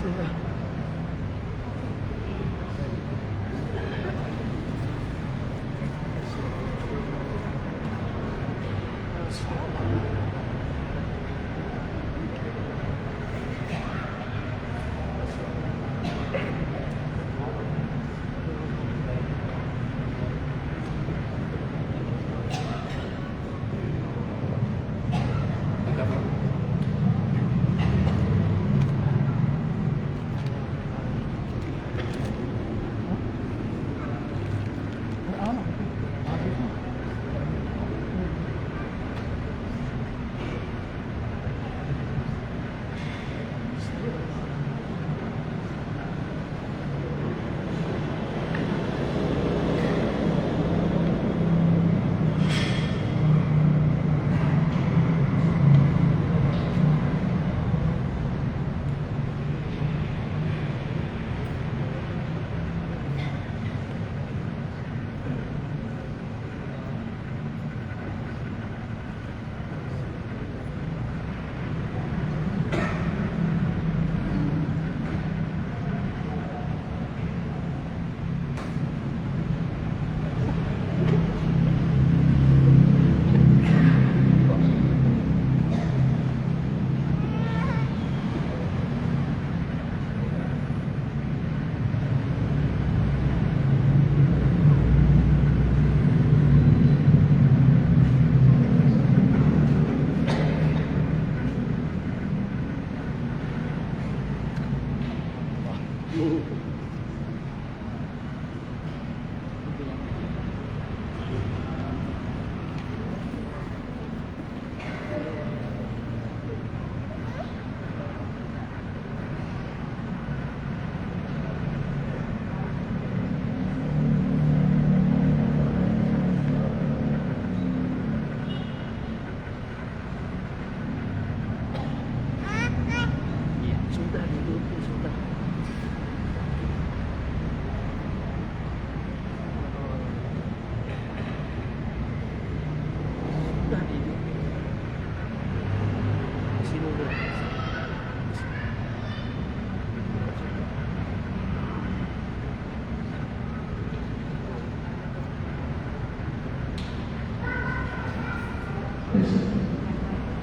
Bismillah.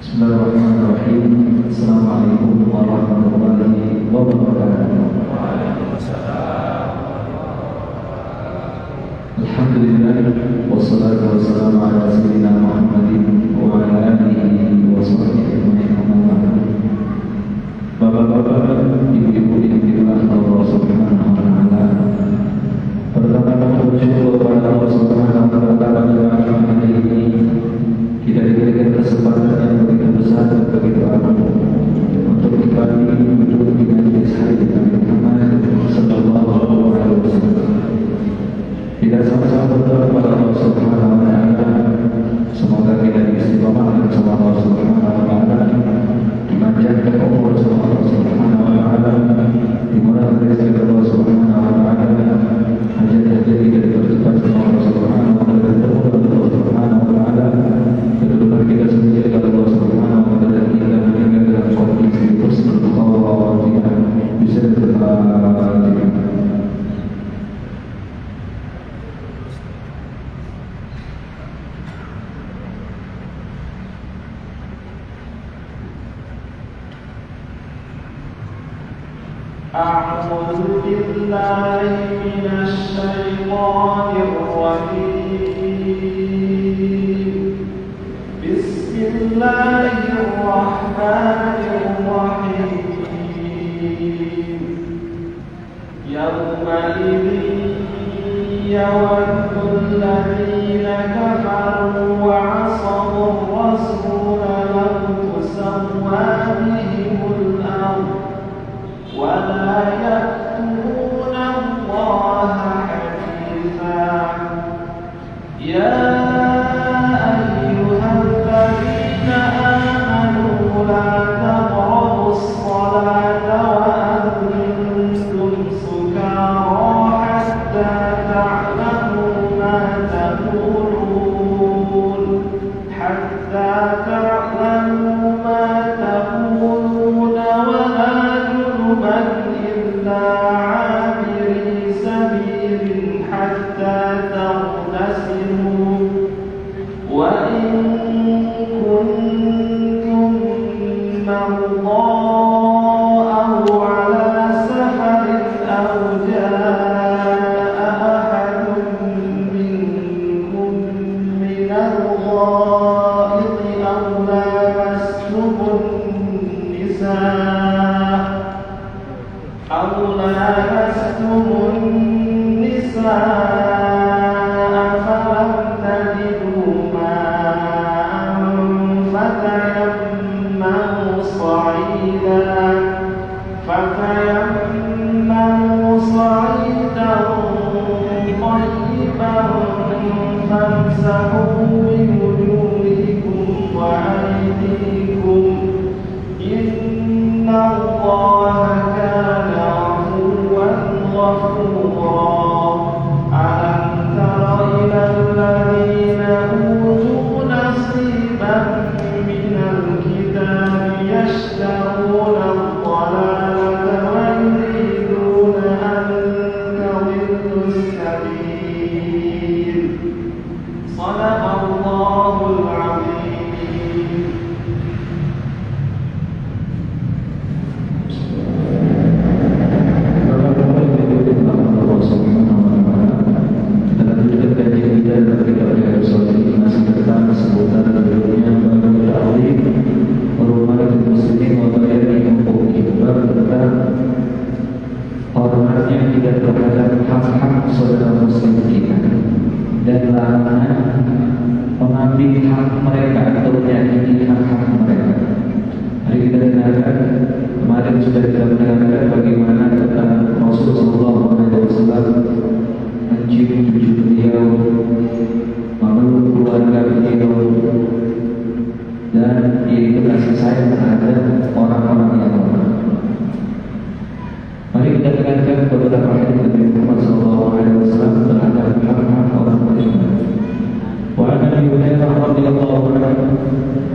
Bismillahirrahmanirrahim. Assalamualaikum warahmatullahi wabarakatuh. Alhamdulillah wassalatu wassalamu ala sayyidina Muhammadin wa ala alihi wa sahbihi ajma'in. Bapak-bapak, ibu-ibu yang dirahmati Allah Subhanahu wa taala. Pertama-tama bersyukur kepada Allah Subhanahu wa taala yang hari ini kita diberikan kesempatan yang begitu besar dan begitu agung untuk kembali duduk di majelis hari Nabi Muhammad sallallahu alaihi wasallam. Kita sama-sama berdoa kepada Allah Subhanahu wa taala semoga kita diistiqomahkan sama Allah Subhanahu wa taala, dimanjangkan umur sama Allah Subhanahu wa taala, dimurahkan rezeki Allah Subhanahu wa taala, hajat-hajat kita dipercepat sama Allah Subhanahu wa taala, dan Allah Subhanahu wa taala. Kedudukan kita sendiri kepada Allah Subhanahu wa taala, kita meninggal dalam kondisi husnul khatimah, bisa berbahagia. أعوذ بالله من الشيطان الرجيم. بسم الله الرحمن الرحيم. يومئذ يود الذين كفروا وعصوا الرسول لو تسوى بهم الأرض ولا يكتمون الله حديثا. يا أيها الذين آمنوا لا تقربوا الصلاة وأنتم سكارى حتى تعلموا ما تقولون ولا جنبا أو لامستم النساء فلم تجدوا ماء فتيمموا صعيدا طيبا فامسحوا بوجوهكم وأيديكم إن الله كان عفوا غفورا ألم تر إلى الذين أوتوا نصيبا من الكتاب يشترون الضلالة ويريدون أن تضلوا السبيل صدق الله العظيم. Allah Subhanahu wa Ta'ala. Kita lanjutkan kajian kita dalam kitab Riyadhus Shalihin masih tentang seputar berikutnya bab ta'lim hurumatul muslimin wa bayani huquqihim, bab tentang hormatnya kita terhadap hak-hak saudara muslim kita dan larangan mengambil hak mereka atau menyakiti hak-hak mereka. Mari kita dengarkan. Kemarin sudah kita mendengarkan bagaimana tentang Rasulullah SAW mencium cucu beliau, memeluk keluarga beliau, dan yaitu kasih sayang terhadap orang-orang yang lemah. Mari kita dengarkan beberapa hadis Nabi Muhammad SAW terhadap hak-hak orang beriman. Wa an Abi Hurairah radhiyallahu anhu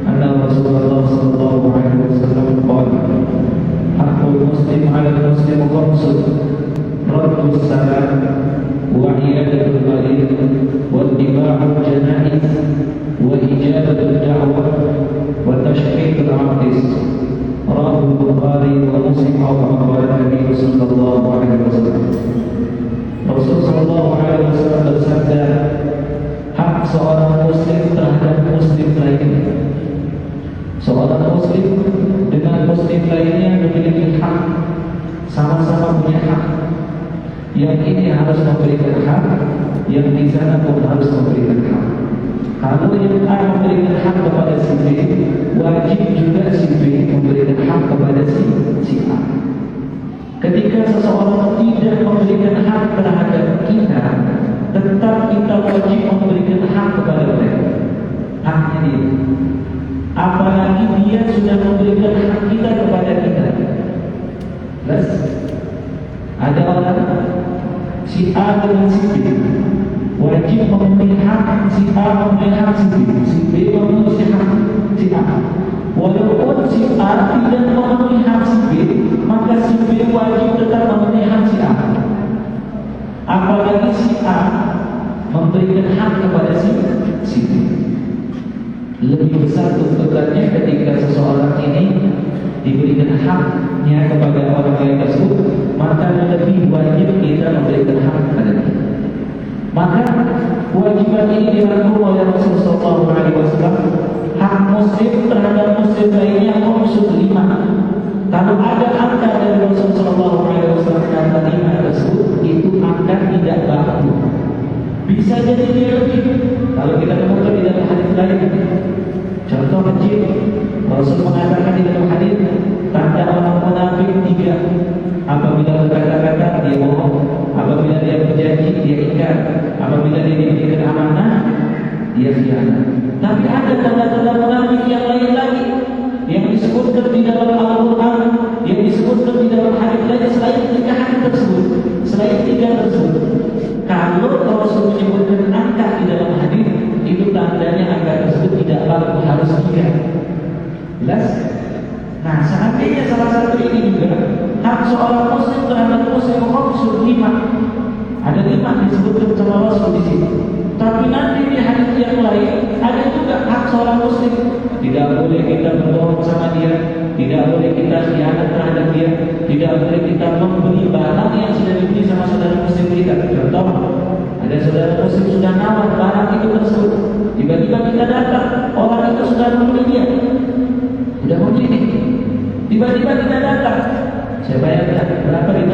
anna Rasulullah sallallahu alaihi wasallam qala haqqul muslim 'ala al-muslim khamsun raddus salam wa iyadatul marid wa ittiba'ul janaiz wa ijabatul da'wah wa tashqiqul 'atis rawahu Bukhari wa Muslim wa Nabi sallallahu alaihi wasallam. Rasul sallallahu alaihi wasallam bersabda, hak seorang muslim terhadap muslim lainnya. Seorang muslim dengan muslim lainnya memiliki hak, sama-sama punya hak. Yang ini harus memberikan hak, yang di sana pun harus memberikan hak. Kalau yang A memberikan hak kepada si B, wajib juga si B memberikan hak kepada si A. Ketika seseorang tidak memberikan hak terhadap kita, tetap kita wajib memberikan hak kepada mereka. Haknya dia. Apalagi dia sudah memberikan hak kita kepada kita. Plus, ada orang si A dengan si B wajib memenuhi hak si A, memenuhi hak si B, si B memenuhi hak si A. Walaupun si A tidak memenuhi hak si B, maka si B wajib tetap memenuhi hak si A. Apalagi si A memberikan hak kepada si B. Lebih besar tuntutannya ketika seseorang ini diberikan haknya kepada orang lain tersebut, maka lebih wajib kita memberikan hak kepada dia. Maka kewajiban ini dirangkum oleh Rasulullah SAW. Hak muslim terhadap muslim lainnya khamsun 5. Kalau ada angka dari Rasulullah SAW kata 5 tersebut, itu angka tidak baku. Bisa jadi dia lebih. Kalau kita temukan di dalam hadis lain, contoh kecil, Rasul mengatakan di dalam hadis, tanda orang munafik 3. Apabila berkata-kata dia bohong, apabila dia berjanji dia ingkar, apabila dia diberikan amanah dia khianat. Tapi ada tanda-tanda munafik yang lain lagi yang disebutkan di dalam Al-Quran, yang disebutkan di dalam hadis lain selain 3 hadis tersebut, selain 3 tersebut. Kalau Rasul menyebutkan angka di dalam hadis, itu tandanya angka tersebut tidak baku, harus 3. Jelas? Nah, seandainya salah satu ini juga hak seorang muslim terhadap muslim khamsun 5. Ada 5 disebutkan sama Rasul di sini. Tapi nanti di hadis yang lain ada juga hak seorang muslim. Tidak boleh kita berbohong sama dia, tidak boleh kita khianat terhadap dia, tidak boleh kita membeli barang yang sudah dibeli sama saudara muslim kita. Contoh, ada saudara muslim sudah nawar barang itu tersebut, tiba-tiba kita datang, orang itu sudah membeli dia, sudah membeli, tiba-tiba kita datang, saya bayarkan berapa, 5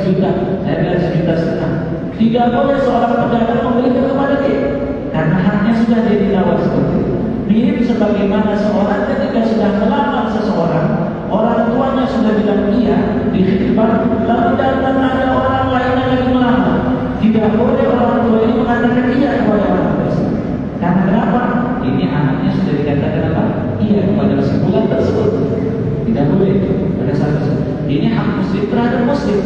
sejuta, saya bilang 1,5 juta. Tidak boleh seorang pedagang memberikan kepada dia, karena haknya sudah jadi tawar seperti itu. Mirip sebagaimana seorang ketika sudah melamar seseorang, orang tuanya sudah bilang iya di khidbah, lalu datang ada orang lain yang lagi melamar. Tidak boleh orang tua ini mengatakan iya kepada orang tersebut. Karena kenapa? Ini anaknya sudah dikatakan apa? Iya kepada si bulan tersebut. Tidak boleh pada saat tersebut. Ini hak muslim terhadap muslim.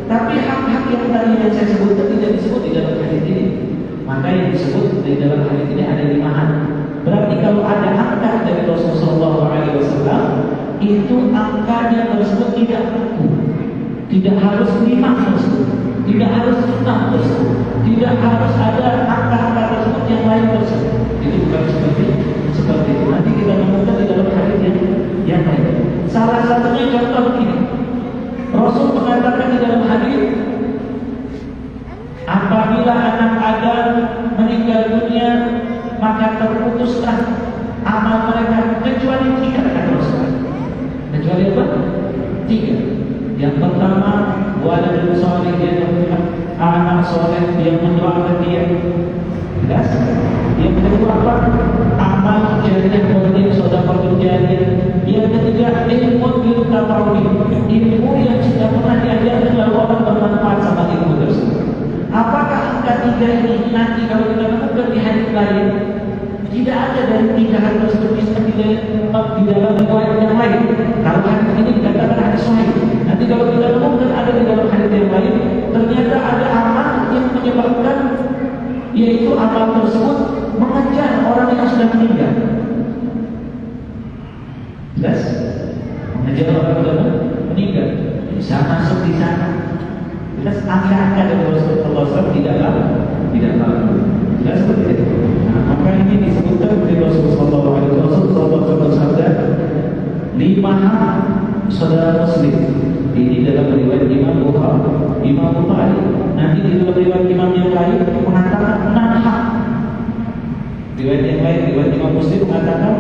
Tapi hak-hak yang tadi yang saya sebutkan tidak disebut di dalam hadis ini. Maka yang disebut di dalam hadis ini ada 5 hal. Berarti kalau ada angka dari Rasulullah SAW, itu angkanya tersebut tidak aku, tidak harus 5 tersebut, tidak harus 6 tersebut, tidak harus ada angka-angka tersebut yang lain tersebut. Itu bukan seperti itu. Nanti kita menemukan di dalam hadis yang lain. Salah satunya contoh begini. Rasul mengatakan di dalam hadis, apabila anak Adam meninggal dunia, maka terputuslah amal mereka kecuali 3, kata Rasul. Kecuali apa? 3. Yang pertama, waladun salih, anak soleh yang mendoakan dia. Jelas? Yang kedua apa? Amal jariah bagi sedekah jariah. Yang ketiga, ilmu yutafa'u, ilmu yang sudah pernah diajarkan lalu orang bermanfaat sama ilmu tersebut. Apakah angka 3 ini nanti kalau kita menemukan di hadis lain, tidak ada dari 3 hal tersebut bisa di dalam riwayat yang lain? Kalau hadis ini dikatakan hadis sahih, nanti kalau kita menemukan ada di dalam hadis yang lain, ternyata ada amal yang menyebabkan, yaitu amal tersebut mengejar orang yang sudah meninggal. Jelas? Mengejar orang yang sudah meninggal bisa masuk di sana. Jelas, angka-angka dari Rasulullah SAW tidaklah. Jelas seperti itu. Nah, maka ini disebutkan oleh Rasulullah SAW bersabda, 5 hak saudara muslim. Ini dalam riwayat Imam Bukhari. Nanti di dalam riwayat Imam yang lain mengatakan 6 hak. Riwayat yang lain, riwayat Imam Muslim mengatakan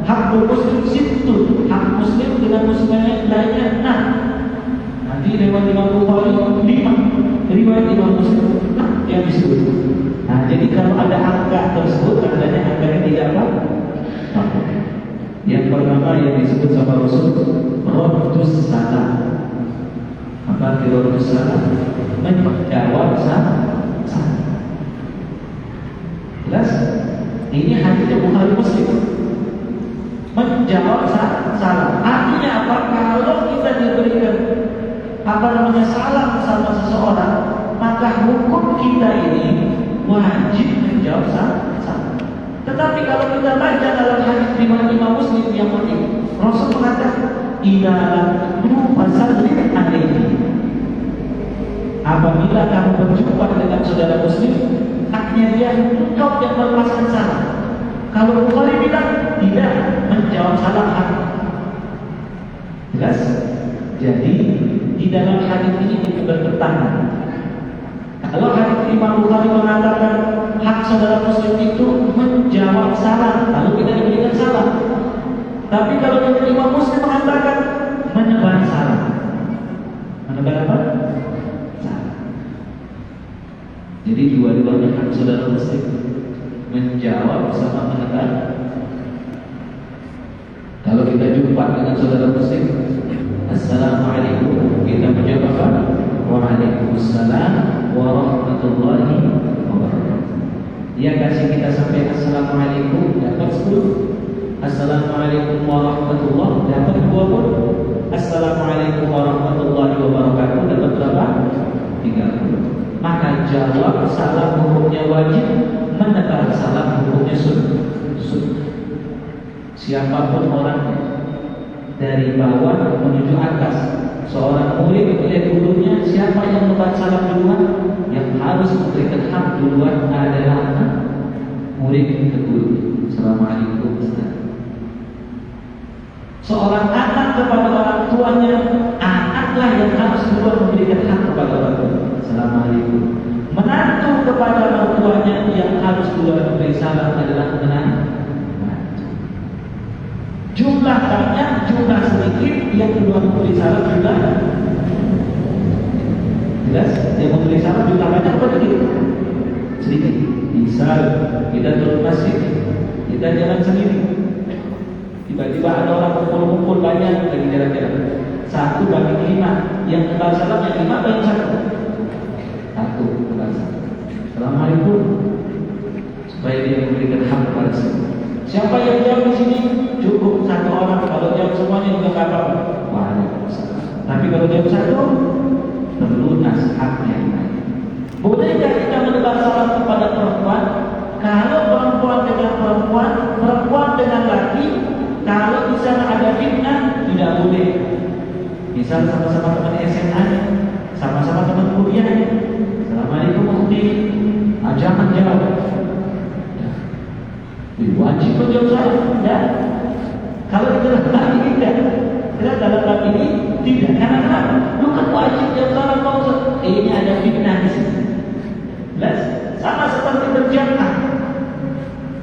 hak muslim situ, hak muslim dengan muslim lainnya 6. Nanti riwayat Imam Bukhari 5, riwayat Imam Muslim yang disebut. Nah, jadi kalau ada angka tersebut, tandanya angkanya tidak apa? Yang pertama yang disebut sama Rasul, Raddus salam. Apa arti Raddus salam? Menjawab salam. Jelas? Ini hadisnya Bukhari Muslim. Menjawab salam. Artinya apa? Kalau kita diberikan salam sama seseorang, maka hukum kita ini wajib menjawab salam. Tetapi kalau kita baca dalam hadis riwayat Imam Muslim yang penting, Rasul mengatakan, "Idza lam fasallim alaihi." Apabila kamu berjumpa dengan saudara muslim, haknya dia engkau yang melepaskan salam. Kalau Bukhari bilang tidak, menjawab salam hak. Jelas? Jadi di dalam hadis ini bertentangan. Kalau hadis Imam Bukhari mengatakan hak saudara muslim itu menjawab salam, lalu kita diberikan salam. Tapi kalau yang Imam Muslim mengatakan menebar salam. Menebar apa? Salam. Jadi dua-duanya hak saudara muslim, menjawab sama menebar. Kalau kita jumpa dengan saudara muslim, Assalamualaikum, kita menjawab apa? Waalaikumsalam warahmatullahi wabarakatuh. Dia kasih kita sampai Assalamualaikum, dapat 10. Assalamualaikum warahmatullahi, dapat 20. Assalamualaikum warahmatullahi wabarakatuh, dapat berapa? 30. Maka jawab salam hukumnya wajib, menebar salam hukumnya sunnah. Siapapun orangnya, dari bawah menuju atas, seorang murid melihat gurunya, siapa yang menebar salam duluan, yang harus memberikan hak duluan adalah murid ke guru. Assalamualaikum. Seorang anak kepada orang tuanya, anaklah yang harus duluan memberikan hak kepada orang tua. Assalamualaikum. Menantu kepada orang tuanya, yang harus duluan memberi salam adalah menantu. Jumlah banyak, jumlah sedikit, yang duluan memberi salam juga. memberi salam juga banyak apa sedikit? Sedikit. Misal kita turun masjid, kita jalan sendiri. Tiba-tiba ada orang kumpul-kumpul banyak lagi jalan-jalan. Satu bagi 5, yang kebal salam yang 5 bagi 1. Satu kebal salam. Assalamualaikum. Supaya dia memberikan hak kepada semua. Siapa yang jawab di sini? Cukup 1 orang. Kalau jawab semuanya juga tak apa-apa. Waalaikumsalam. Tapi kalau jawab 1, terlunas haknya yang lain. Bolehkah kita menebar salam kepada perempuan? Kalau perempuan dengan perempuan, perempuan dengan laki, kalau di sana ada fitnah, tidak boleh. Misal sama-sama teman SMA, sama-sama teman kuliah. Assalamualaikum Ukti. Jangan jawab. Wajib menjawab salam. Ya. Kalau di dalam hal ini tidak. Tidak dalam hal ini tidak. Karena kenapa? Lu kan wajib jawab salam Pak. Ini ada fitnah di sini. Jelas? Sama seperti berjamaah.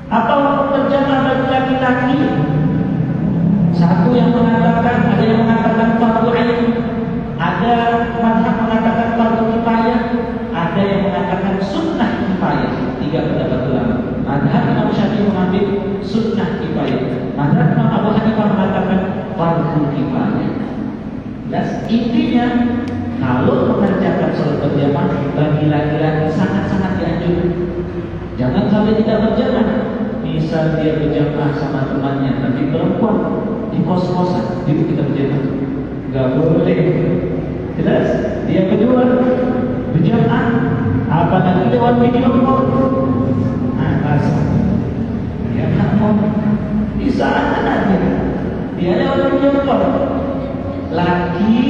Apa hukum berjamaah bagi laki-laki? Satu yang mengatakan, ada yang mengatakan fardu ain, ada mazhab mengatakan fardu kifayah, ada yang mengatakan sunnah kifayah. 3 pendapat ulama. Mazhab Imam Syafi'i mengambil sunnah kifayah. Mazhab Imam Abu Hanifah mengatakan fardu kifayah. Jelas? Intinya, kalau mengerjakan sholat berjamaah bagi laki-laki sangat-sangat dianjurkan. Jangan sampai tidak berjamaah. Misal dia berjamaah sama temannya, tapi perempuan di kos-kosan, itu kita berjamaah. Gak boleh. Jelas? Dia kedua berjamaah, apalagi lewat video call. Dia tak mau. Di sana aja. Dia lewat video call. Laki,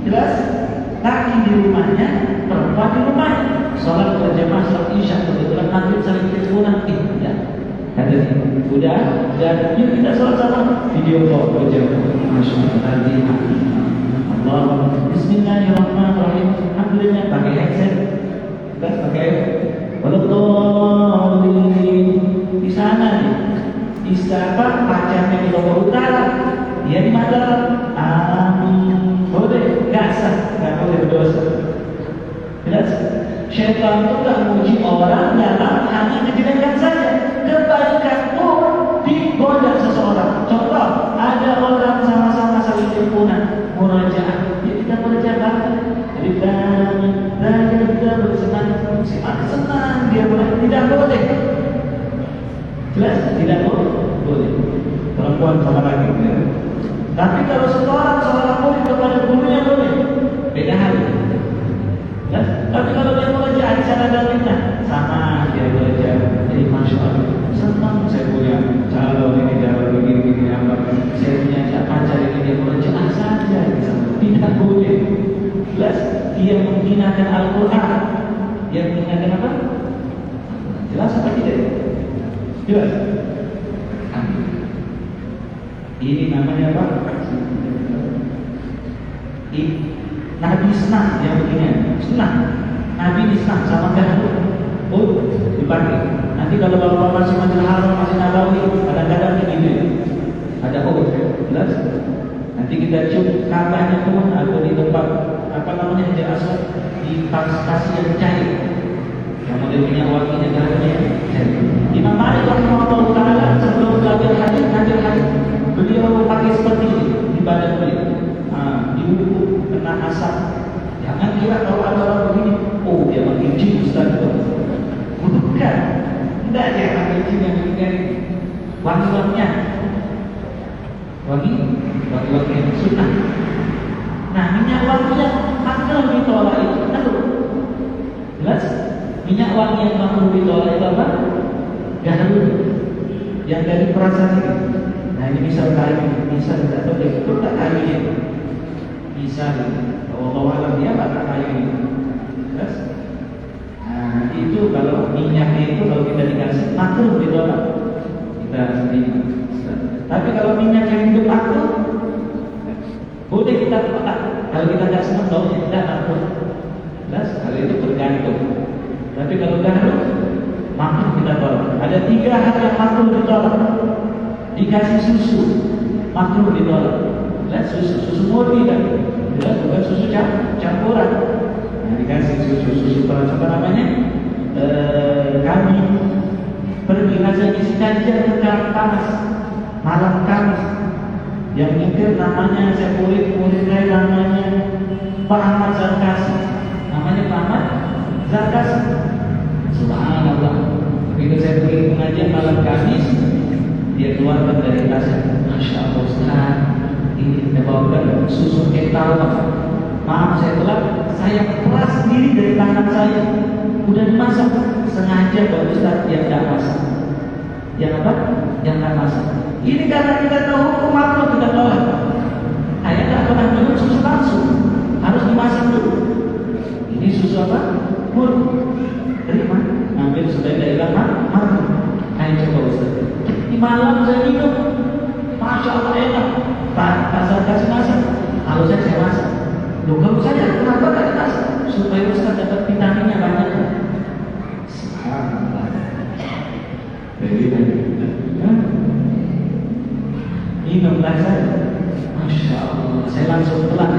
jelas? Laki di rumahnya, perempuan di rumahnya. Sholat berjamaah, sholat isya, kebetulan maghrib saling teleponan. Tidak. Kata dia, udah, dan yuk kita sholat sama. Video call berjamaah. Masya Allah. Allah. Bismillahirrahmanirrahim. Alhamdulillah pakai headset. Kita pakai di sana nih. Di sana pacarnya di Lombok Utara. Dia di Mataram. Boleh, nggak sah, nggak boleh berdosa. Jelas? Syaitan itu tak menguji orang dalam hanya kejelekan saja. Kebaikan pun digoda seseorang. Contoh, ada orang sama-sama saling teleponan, murojaah. Dia tidak berjalan. Jadi dan kita bersenang, senang. Dia boleh, tidak boleh. Jelas? Tidak boleh. Perempuan sama lagi. Tapi kalau seorang murid kepada gurunya boleh. Beda hal. Ya? Tapi kalau dia belajar di sana ada fitnah, sama dia belajar. Jadi masya Allah, senang saya punya calon ini calon begini apa. Saya punya pacar ini dia belajar saja di sana. Tidak boleh. Jelas? Dia menghinakan Al-Quran. Dia menghinakan apa? Jelas apa tidak? Jelas. Ini namanya apa? Nabi senang yang begini. Senang. Nabi senang sama gahru. Oh, dipakai. Nanti kalau bapak masih Masjidil Haram, masih Nabawi, kadang-kadang begini. Ada jelas. Nanti kita cium kabahnya pun atau di tempat apa namanya Hajar Aswad di kasih yang cair. Yang model minyak wanginya garunya cair. Imam Malik rahimahullah taala sebelum belajar hadis, beliau pakai seperti ini di badan beliau. Di buku kena asap. Jangan kira kalau ada orang begini, oh dia pakai jin Ustaz. Bukan. Tidak aja pakai jin yang begini. Wangi-wanginya. Wangi yang sunnah. Nah, minyak wangi yang makruh ditolak itu tahu? Jelas? Minyak wangi yang makruh ditolak itu apa? Gaharu. Yang dari perasaan ini. Nah ini misal kayu, misal tidak tahu dia betul tak kayu ini. Misal, Allah alam dia tak kayu ini. Terus, nah itu kalau minyaknya itu kalau kita dikasih makruh ditolak, kita terima. Tapi kalau minyak yang hidup makruh, boleh kita tolak. Kalau kita tidak senang baunya tidak makruh. Jelas, kalau itu bergantung. Tapi kalau gaharu, makruh kita tolak. Ada 3 hal yang makruh ditolak. Dikasih susu, makruh ditolak. Lihat susu murni kan? Jelas bukan susu campuran. Nah, dikasih panas, malam Kamis. Yang nyetir namanya murid saya namanya Pak Ahmad Zarkasi. Namanya Pak Ahmad Zarkasi. Subhanallah. Begitu saya pergi pengajian malam Kamis, dia keluarkan dari tasnya, Masya Allah Ustaz, ini kita bawakan susu kental. Maaf saya telat, saya peras sendiri dari tangan saya. Udah dimasak, sengaja Pak Ustaz yang tidak masak. Yang apa? Yang tidak masak. Ini karena kita tahu hukum makruh kita tolak. Saya tidak pernah minum susu langsung, harus dimasak dulu. Ini susu apa? Murni. Terima. Ambil supaya tidak hilang makruh. Ayo coba Ustaz. Di malam saya minum, Masya Allah enak. Pasal kasih masak, kalau saya masak. Loh kalau saya kenapa tidak dimasak? Supaya Ustaz dapat vitaminnya banyak. Subhanallah. Minumlah saya, Masya Allah. Saya langsung telan.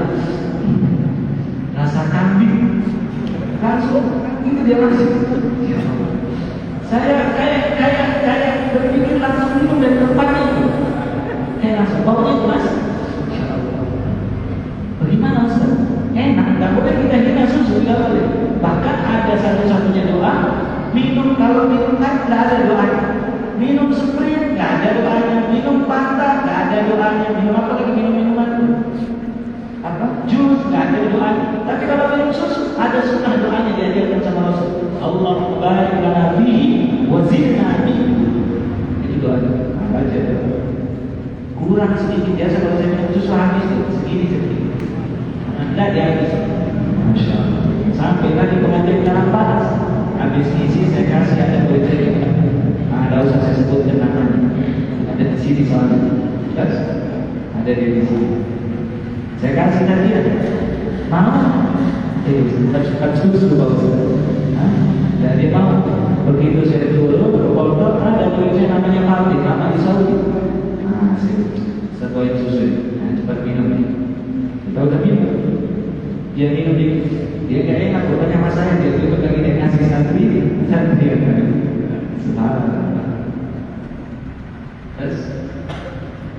Rasa kambing, langsung itu dia masih. Saya kayak berpikir langsung minum dari tempatnya itu. Langsung baunya itu mas. Bagaimana Ustaz? Enak, nggak boleh kita hina susu, tidak boleh. Bahkan ada satu-satunya doa, kalau minum kan nggak ada doanya. Minum Sprite nggak ada doanya, minum Fanta nggak ada doanya, minum apa lagi minuman apa? Jus nggak ada doanya. Tapi kalau minum susu ada sunnah doanya diajarkan sama Rasul. Allahumma barik lana fihi wa zidna fihi. Itu doanya. Baca. Kurang sedikit biasa kalau saya minum susu habis segini. Anda dihabis. Masya Allah. Sampai tadi pengajian dalam panas. Habis isi saya kasih ada boleh. Tidak usah saya sebutkan namanya. Ada di sini soalnya. Yes? Ada di sini. Saya kasih tadi ada. Mau? Bukan susu bagus. Jadi mau. Begitu saya turun berfoto ada tulisnya namanya Faldi, nama di Saudi. Saya bawain susu. Cepat minum. Kita udah minum. Dia minum dia gak enak. Bukannya sama saya dia tutup lagi dia kasih santri. Subhanallah. Terus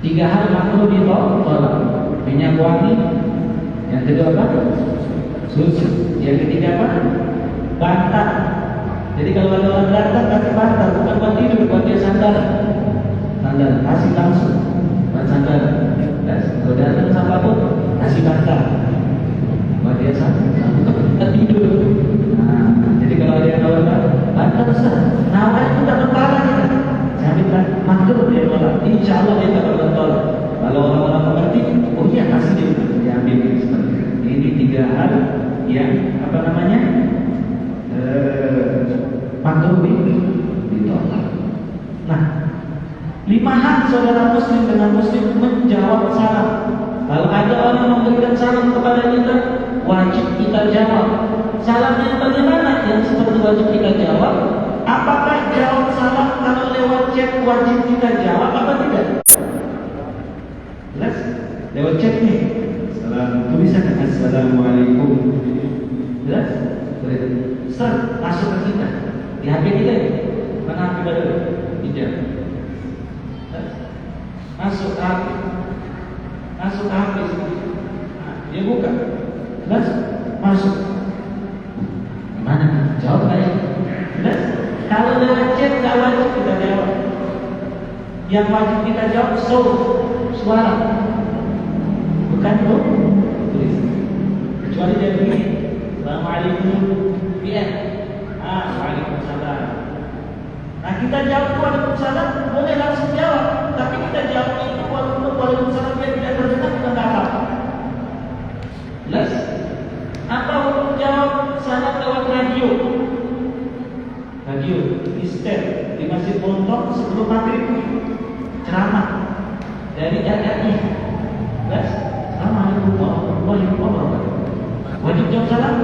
3 hal makruh ditolak. Minyak wangi. Yang kedua apa? Susu. Yang ketiga apa? Bantal. Jadi kalau ada orang datang kasih bantal, bukan buat tidur, buat dia sandaran. Sandaran kasih langsung buat sandaran. Kalau datang sama pun kasih bantal buat dia sandaran. Bukan tidur. Jadi kalau ada yang orang bantal Ustaz, nawar itu dapat pahala kita. Saya bilang makruh dia tolak. Insya Allah dia tak akan tolak. Kalau orang-orang mengerti, oh iya kasih dia diambil seperti itu. Ini 3 hal yang apa namanya makruh ditolak. Nah, 5 hal saudara muslim dengan muslim menjawab salam. Kalau ada orang memberikan salam kepada kita, wajib kita jawab. Salamnya bagaimana? Yang seperti wajib kita jawab. Apakah jawab salam kalau lewat chat wajib kita jawab apa tidak? Jelas? Lewat chat nih. Salam tulisan Assalamualaikum. Jelas? Ustaz, masuk ke kita. Di HP kita ini. Mana HP baru? Tidak. Masuk ke HP. Masuk ke HP. Dia buka. Jelas? Masuk. Mana? Jawab aja. Jelas? Kalau lewat chat tidak wajib kita jawab. Yang wajib kita jawab suara. Bukan tulis. Kecuali dia begini. Assalamualaikum. PM. Waalaikumsalam. Nah kita jawab waalaikumsalam boleh langsung jawab. Tapi kita jawab itu walaupun waalaikumsalam dia tidak terdengar kita tak apa. Jelas? Apa hukum jawab salam lewat radio? Radio, istel di Masjid Bontok sebelum maghrib ceramah dari RRI. Jelas? Assalamualaikum warahmatullahi wabarakatuh. Wajib jawab salam?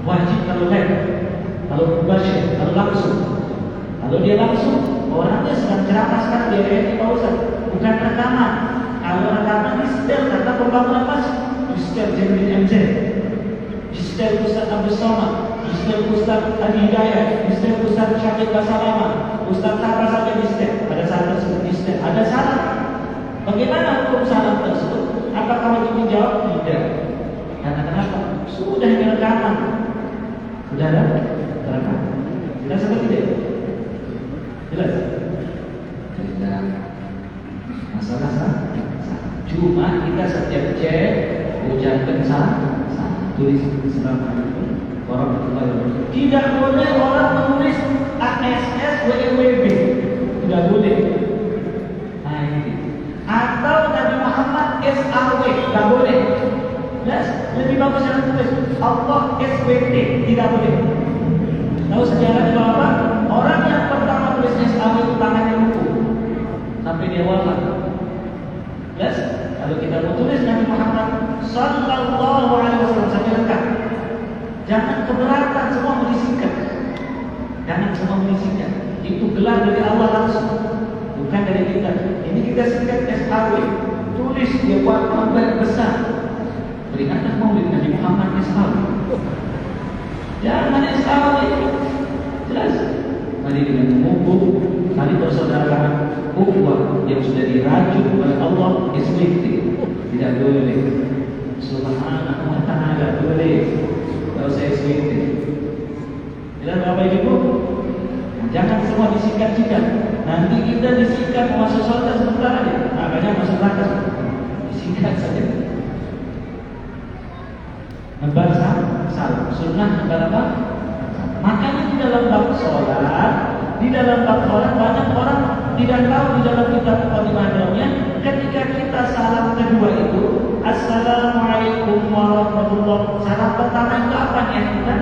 Wajib kalau live, kalau mubashir, kalau langsung. Kalau dia langsung, orangnya sedang ceramah sekarang di RRI Pak Ustaz, bukan rekaman. Kalau rekaman di setel kata pembangunan masjid, di setel Jamil MZ, di setel Ustaz Abdul Somad, di setel Ustaz Adi Hidayat, di setel Ustaz Syakir Basalama, Ustaz apa saja di step, pada saat tersebut di step, ada salam. Bagaimana hukum salam tersebut? Apakah wajib dijawab? Tidak. Karena kenapa? Sudah direkaman. Sudah ada rekaman. Jelas seperti itu. Jelas. Tidak. Masalah sah. Cuma kita setiap cek ucapkan sah. Tulis Assalamualaikum warahmatullahi wabarakatuh. Tidak boleh orang menulis ASS WWB. Tidak boleh. Nah ini. Atau Nabi Muhammad SAW. Tidak boleh. Yes, lebih bagus yang tulis Allah SWT. Tidak boleh. Tahu sejarah itu apa? Orang yang pertama tulis SAW itu tangannya lumpuh sampai dia wafat. Yes, kalau kita mau tulis Nabi Muhammad Sallallahu Alaihi Wasallam saja lengkap. Jangan keberatan semua disingkat. Jangan semua disingkat. Itu gelar dari Allah langsung, bukan dari kita. Ini kita singkat SAW. Tulis dia buat gambar besar. Peringatan Maulid Nabi Muhammad SAW. Jangan SAW itu. Jelas. Mari dengan mengumpul, mari bersaudara, ukhuwah yang sudah dirajut oleh Allah SWT. Tidak boleh. Subhanahu wa ta'ala boleh. Kalau saya SWT. Jelas Bapak Ibu? Jangan semua disikat-sikat. Nanti kita disikat masuk surga sebentar aja. Makanya masuk neraka. Disikat saja. Nebar salam. Sunnah nebar apa? Makanya di dalam bab sholat, banyak orang tidak tahu di dalam kitab Fatimahnya. Ketika kita salam kedua itu, Assalamualaikum warahmatullahi wabarakatuh. Salam pertama itu apa ya kita?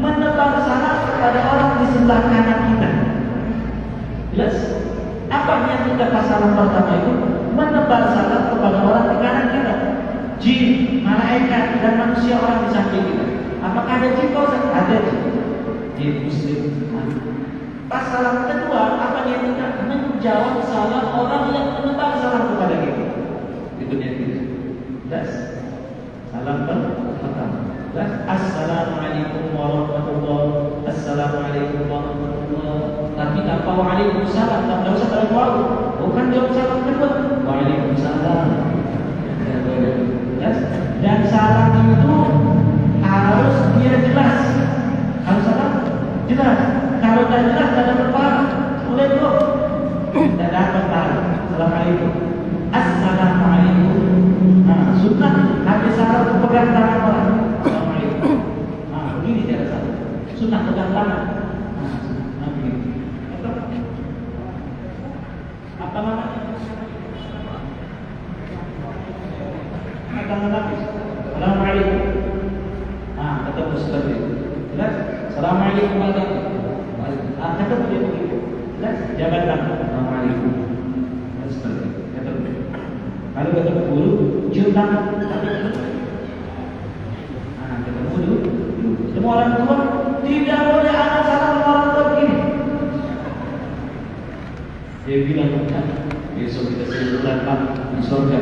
Menebar salam kepada orang di sebelah kanan kita. Jelas? Apa yang kita pas salam pertama itu? Menebar salam kepada orang di kanan kita. Jin, malaikat, dan manusia orang di samping kita. Apakah ada jin? Ada jin. Jin muslim. Pas salam kedua, apa yang kita? Menjawab salam orang yang menebar salam kepada kita. Itu dia kita. Jelas? Salam pertama. Assalamualaikum warahmatullahi wabarakatuh. Assalamualaikum warahmatullahi wabarakatuh. Tapi apa waalaikumsalam? Tak usah terlalu jauh. Bukan jawab salam kedua. Waalaikumsalam. Dan salam itu harus dia jelas. Harus apa? Jelas. Kalau tak jelas tak dapat paham. Boleh bro? Tak dapat paham. Assalamualaikum. Assalamualaikum. Nah, sunnah habis salam pegang tangan orang. Begini cara salam. Sunnah pegang tangan. Nah, begini. Apa namanya? Tangan lapis. Assalamualaikum. Ketemu seperti itu. Jelas? Assalamualaikum warahmatullahi. Ketemu dia begitu. Jelas? Jabat tangan. Assalamualaikum. Seperti itu. Ketemu. Kalau ketemu dulu, cium tangan. Ketemu dulu. Semua orang tua tidak boleh anak salam orang tua begini. Dia bilang bukan. Besok kita sebulan Pak di surga.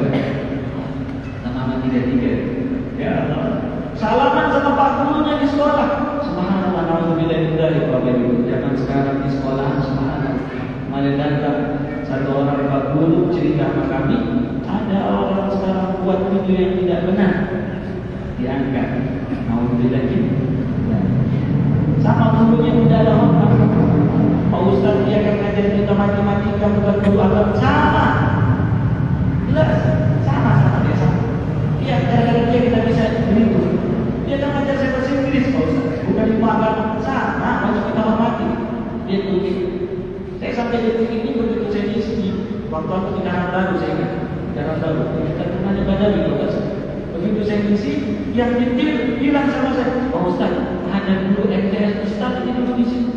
Nama 33. Ya Allah. Salaman sama Pak gurunya di sekolah. Subhanallah, nauzubillah min dzalik. Jangan sekarang di sekolah, subhanallah. Kemarin datang satu orang Pak guru cerita sama kami, ada orang sekarang buat video yang tidak benar. Diangkat. Nauzubillah min sama gurunya tidak ada hormat. Pak Ustaz dia akan ngajar kita matematika bukan guru agama. Sama. Jelas? Sama dia sama. Iya, kadang-kadang dia kita bisa begitu. Dia akan ngajar saya bahasa Inggris, Pak Ustaz. Bukan ilmu agama. Sama, wajib kita hormati. Dia begitu. Saya sampai detik ini begitu saya diisi. Waktu aku di Karang Baru saya ingat. Karang Baru. Kita namanya Badawi, Pak Ustaz. Begitu saya isi, yang detail bilang sama saya, Pak Ustaz, ada guru MTS Ustaz ini dulu di sini.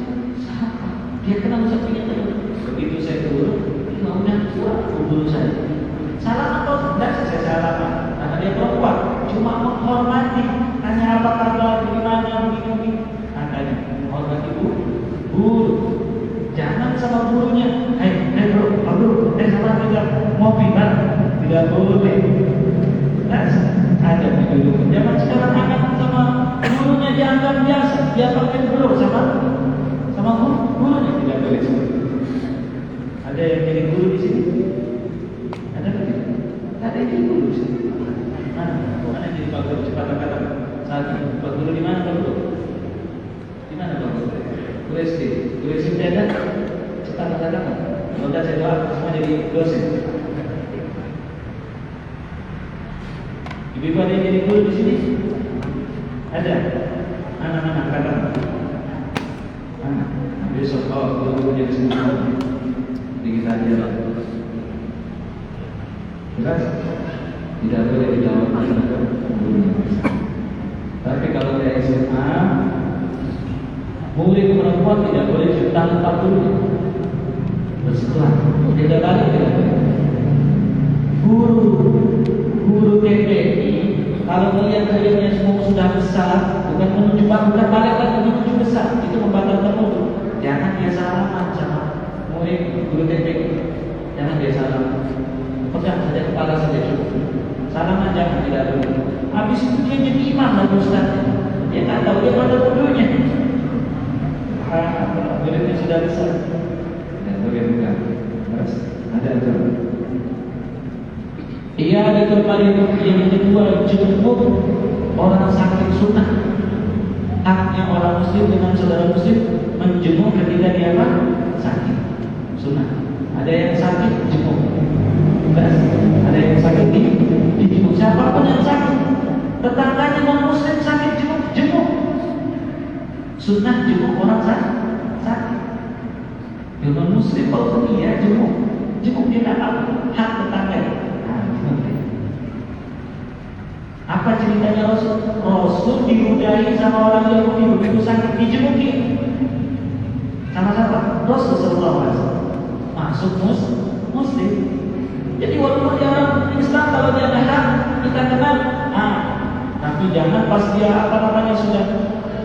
Siapa? Dia kenal Ustaz ini dulu. Begitu saya turun, dia udah tua guru saya. Salah atau tidak? Saya salah. Karena dia perempuan, cuma menghormati. Tanya apa kabar, bagaimana, begini. Katanya, menghormati guru. Jangan sama gurunya. Hei bro, sama juga mobil kan? Tidak boleh. Ada dulu. Zaman sekarang anak sama gurunya dianggap biasa. Dia pakai belur sama gurunya tidak boleh. Ada yang jadi guru di sini? Ada tidak? Ada yang jadi guru di sini? Mana? Mana yang jadi Pak Guru? Cepat katakan. Satu. Pak Guru di mana Pak Guru? Di mana Pak Guru? Guru SD. Guru SD ada? Cepat katakan. Kalau tidak saya doa semua jadi dosen. Ibu ada yang jadi guru di sini? Ada? Anak-anak katakan. Besok guru jadi semua. Jadi kita ajar. Jelas? Tidak boleh dijawab terhadap gurunya. Tapi kalau dia SMA, murid perempuan tidak boleh cerita tempat gurunya. Bersekolah, tidak balik tidak boleh. Guru TPI, kalau melihat kalian semua sudah besar, bukan menuju balik lagi menuju besar, itu membatalkan mutu. Jangan dia salaman sama murid guru TPI. Jangan dia salaman. Pegang saja kepala saja cukup. Salaman jangan, tidak dulu. Habis itu dia jadi imam dan ustaz. Dia tak tahu dia mana bodohnya. Muridnya sudah besar. Dan bagaimana? Terus ada aturan. Ia ada kembali yang kedua, jemput orang sakit sunnah. Haknya orang muslim dengan saudara muslim menjenguk ketika dia sakit sunnah. Ada yang sakit jenguk. Ada yang sakit dijenguk. Siapapun yang sakit, tetangganya non muslim sakit jenguk. Sunnah jenguk orang sakit. Yang non muslim kalau dia jenguk dia dapat hak tetangga. Apa ceritanya Rasul? Rasul diludahi sama orang Yahudi begitu sakit dijemuki. Sama siapa? Rasul sallallahu alaihi wasallam. Masuk muslim. Jadi walaupun dia orang Islam, kalau dia ada hak kita kenal, tapi jangan pas dia sudah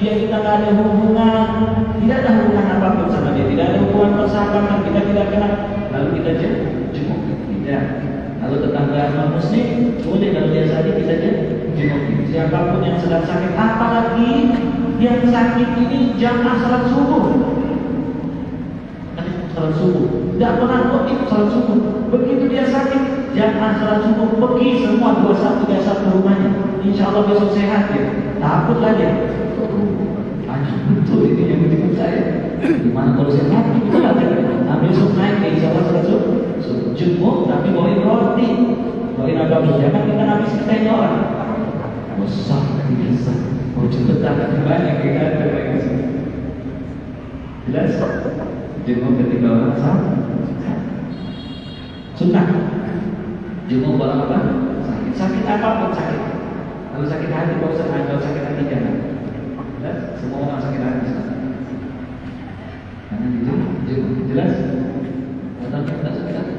dia kita tidak ada hubungan, tidak ada hubungan apapun sama dia, tidak ada hubungan persahabatan, kita tidak kenal, lalu kita jenguk. Tidak. Kalau tetangga non muslim boleh, kalau dia sakit kita jenguk. Siapapun yang sedang sakit, apalagi yang sakit ini jamaah salat subuh. Salat subuh, tidak pernah ikut salat subuh. Begitu dia sakit, jamaah salat subuh, pergi semua 21-31 rumahnya. Insya Allah besok sehat dia. Takut lagi. Betul itu yang menjemput saya. Gimana kalau saya mati? Betul lagi. Besok naik insya Allah salat subuh. Jemput tapi bawain roti, bawain agama. Jangan kita habis kita orang. Besar lagi besar. Mau jemput tapi banyak kita ada lagi. Jelas? Jemput ketika orang sakit. Sunnah. Jenguk orang apa? Sakit apapun sakit. Kalau sakit hati kau senang, kalau sakit hati jangan. Semua orang sakit hati. Jangan dijenguk. Jelas? Kalau kita sakit hati,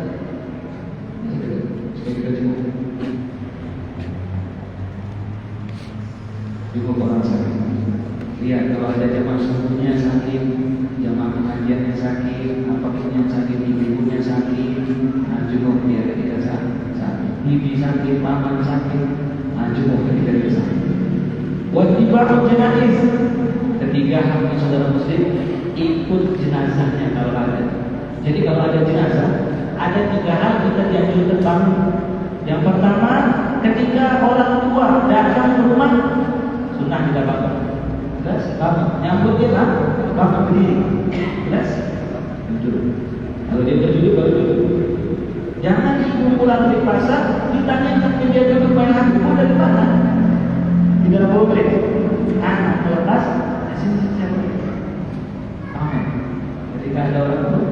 supaya kita jenguk. Jenguk orang sakit. Lihat kalau ada jamaah subuhnya sakit, jamaah pengajiannya sakit, apapun yang sakit, ibunya sakit, jenguk dia ketika sakit. Bibi sakit, paman sakit, jenguk ketika dia sakit. Wattiba'ul janaiz. Ketiga, haknya saudara muslim ikut jenazahnya kalau ada. Jadi kalau ada jenazah, ada 3 hal kita dianjurkan bangun. Yang pertama, ketika orang tua datang ke rumah, sunnah tidak bangun. Jelas? Bangun. Nyambut dia lah, bangun berdiri. Jelas? Duduk. Kalau dia berduduk, baru duduk. Jangan ibu pulang dari pasar, ditanyakan ke dia duduk bayar ibu dari mana? Tidak boleh. Anak lepas, sini siapa? Amin. Ketika ada orang tua.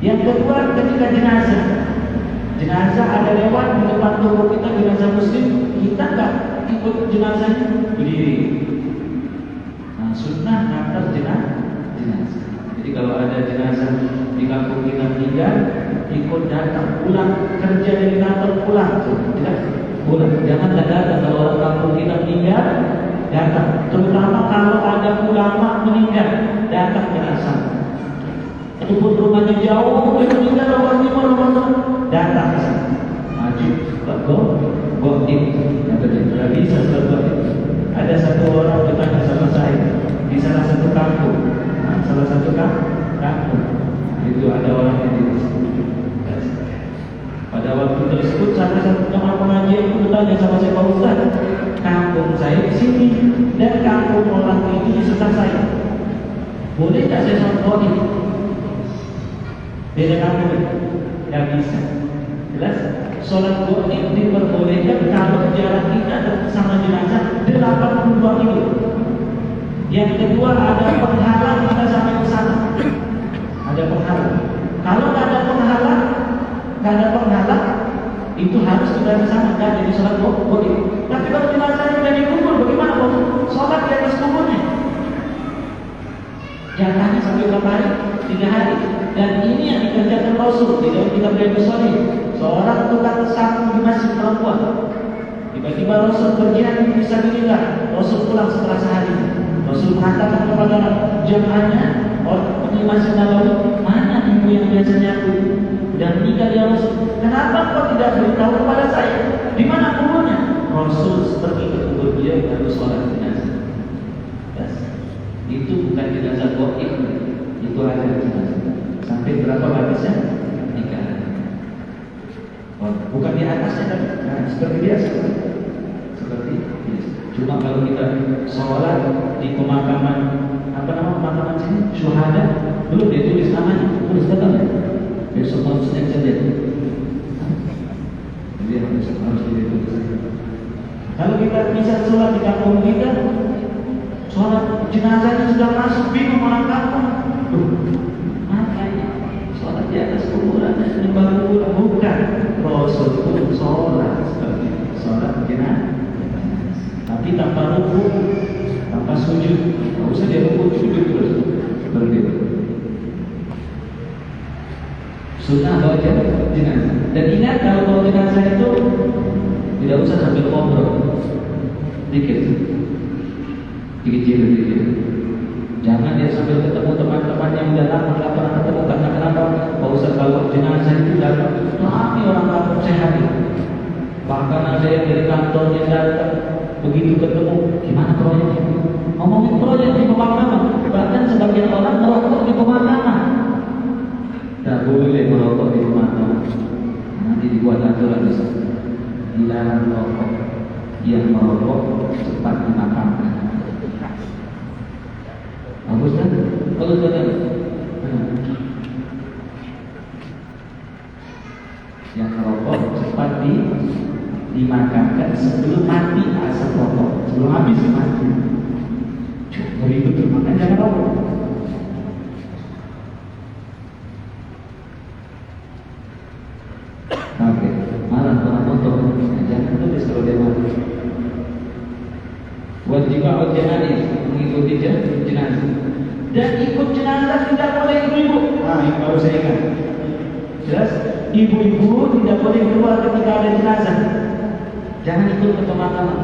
Yang kedua, ketika jenazah ada lewat di depan tubuh kita, jenazah muslim, kita tak ikut jenazahnya berdiri. Sunnah ngantar jenazah. Jadi kalau ada jenazah di kampung kita meninggal, ikut datang pulang kerja dari kantor pulang, tidak pulang. Jangan datang kalau orang kampung kita meninggal, datang. Terutama kalau ada ulama meninggal, datang jenazah. Ataupun rumahnya jauh, meninggal orang timur, datang ke sana. Maju, goib, tidak bisa sebuah. Ada satu orang bertanya sama saya di salah satu kampung, itu ada orang yang tidak. Pada waktu tersebut salah satu jemaah pengajian itu bertanya sama saya, Pak Ustaz, kampung saya di sini dan kampung orang ini di sekitar saya. Boleh tak saya sholat ini? Beda kampung ini? Tidak bisa. Jelas? Sholat goib diperbolehkan kalau jarak kita sama jenazah 82 kilo. Yang kedua ada penghalang kita sampai ke sana. Ada penghalang. Kalau nggak ada penghalang, itu harus kita ke sana dan jadi sholat goib. Tapi kalau jenazahnya sudah dikubur, bagaimana kalau sholat di atas kuburnya? Jaraknya sampai berapa hari? 3 hari. Dan ini yang dikerjakan Rasul di dalam kitab Riyadhus Shalihin. Seorang tukang sapu di masjid perempuan. Tiba-tiba Rasul berjihad di sabilillah. Rasul pulang setelah sehari. Rasul mengatakan kepada jamaahnya, orang di Masjid Nabawi, mana ibu yang biasanya aku dan meninggal ya Rasul? Kenapa kau tidak beritahu kepada saya? Di mana kuburnya? Rasul seperti ke kubur beliau lalu sholat jenazah. Yes. Itu bukan jenazah goib, itu ada jenazah. Sampai berapa batasnya? 3 hari. Bukan di atasnya kan? Nah, seperti biasa. Seperti biasa. Cuma kalau kita sholat di pemakaman, apa nama pemakaman sini? Syuhada, belum dia tulis namanya, tulis datang ya. Besok mau Senin saja. Jadi harus ditulis. Kalau kita bisa sholat di kampung kita, sholat jenazahnya sudah masuk, bingung orang kampung. Makanya sholat di atas kuburan ini baru bukan. Rasul pun sholat seperti sholat jenazah. Tapi tanpa ruku, tanpa sujud. Tidak usah dia ruku, sujud terus. Seperti itu. Sunnah bawa jenazah. Dan ingat kalau bawa jenazah itu tidak usah sambil ngobrol. Dikit. Dikit. Jangan dia sambil ketemu teman-teman yang udah lama nggak pernah ketemu. Karena kenapa? Pak Ustaz bawa jenazah itu datang. Kami orang kampung sehat. Bahkan ada yang dari kantornya datang. Begitu ketemu, gimana proyeknya? Ngomongin proyek di pemakaman. Bahkan sebagian orang merokok di pemakaman. Tak boleh merokok di pemakaman. Nanti dibuat aturan di sana. Dilarang merokok. Yang merokok cepat dimakamkan. Bagus kan? Bagus kan? Yang merokok cepat dimakamkan sebelum mati asap rokok, sebelum habis mati. Ngeri betul, makanya jangan rokok. Oke, marah orang foto, jangan tulis kalau dia mati. Wajibah jenazah, mengikuti jenazah. Dan ikut jenazah tidak boleh ibu-ibu. Nah, ini baru saya ingat. Jelas? Ibu-ibu tidak boleh keluar ketika ada jenazah. Jangan ikut ke pemakaman.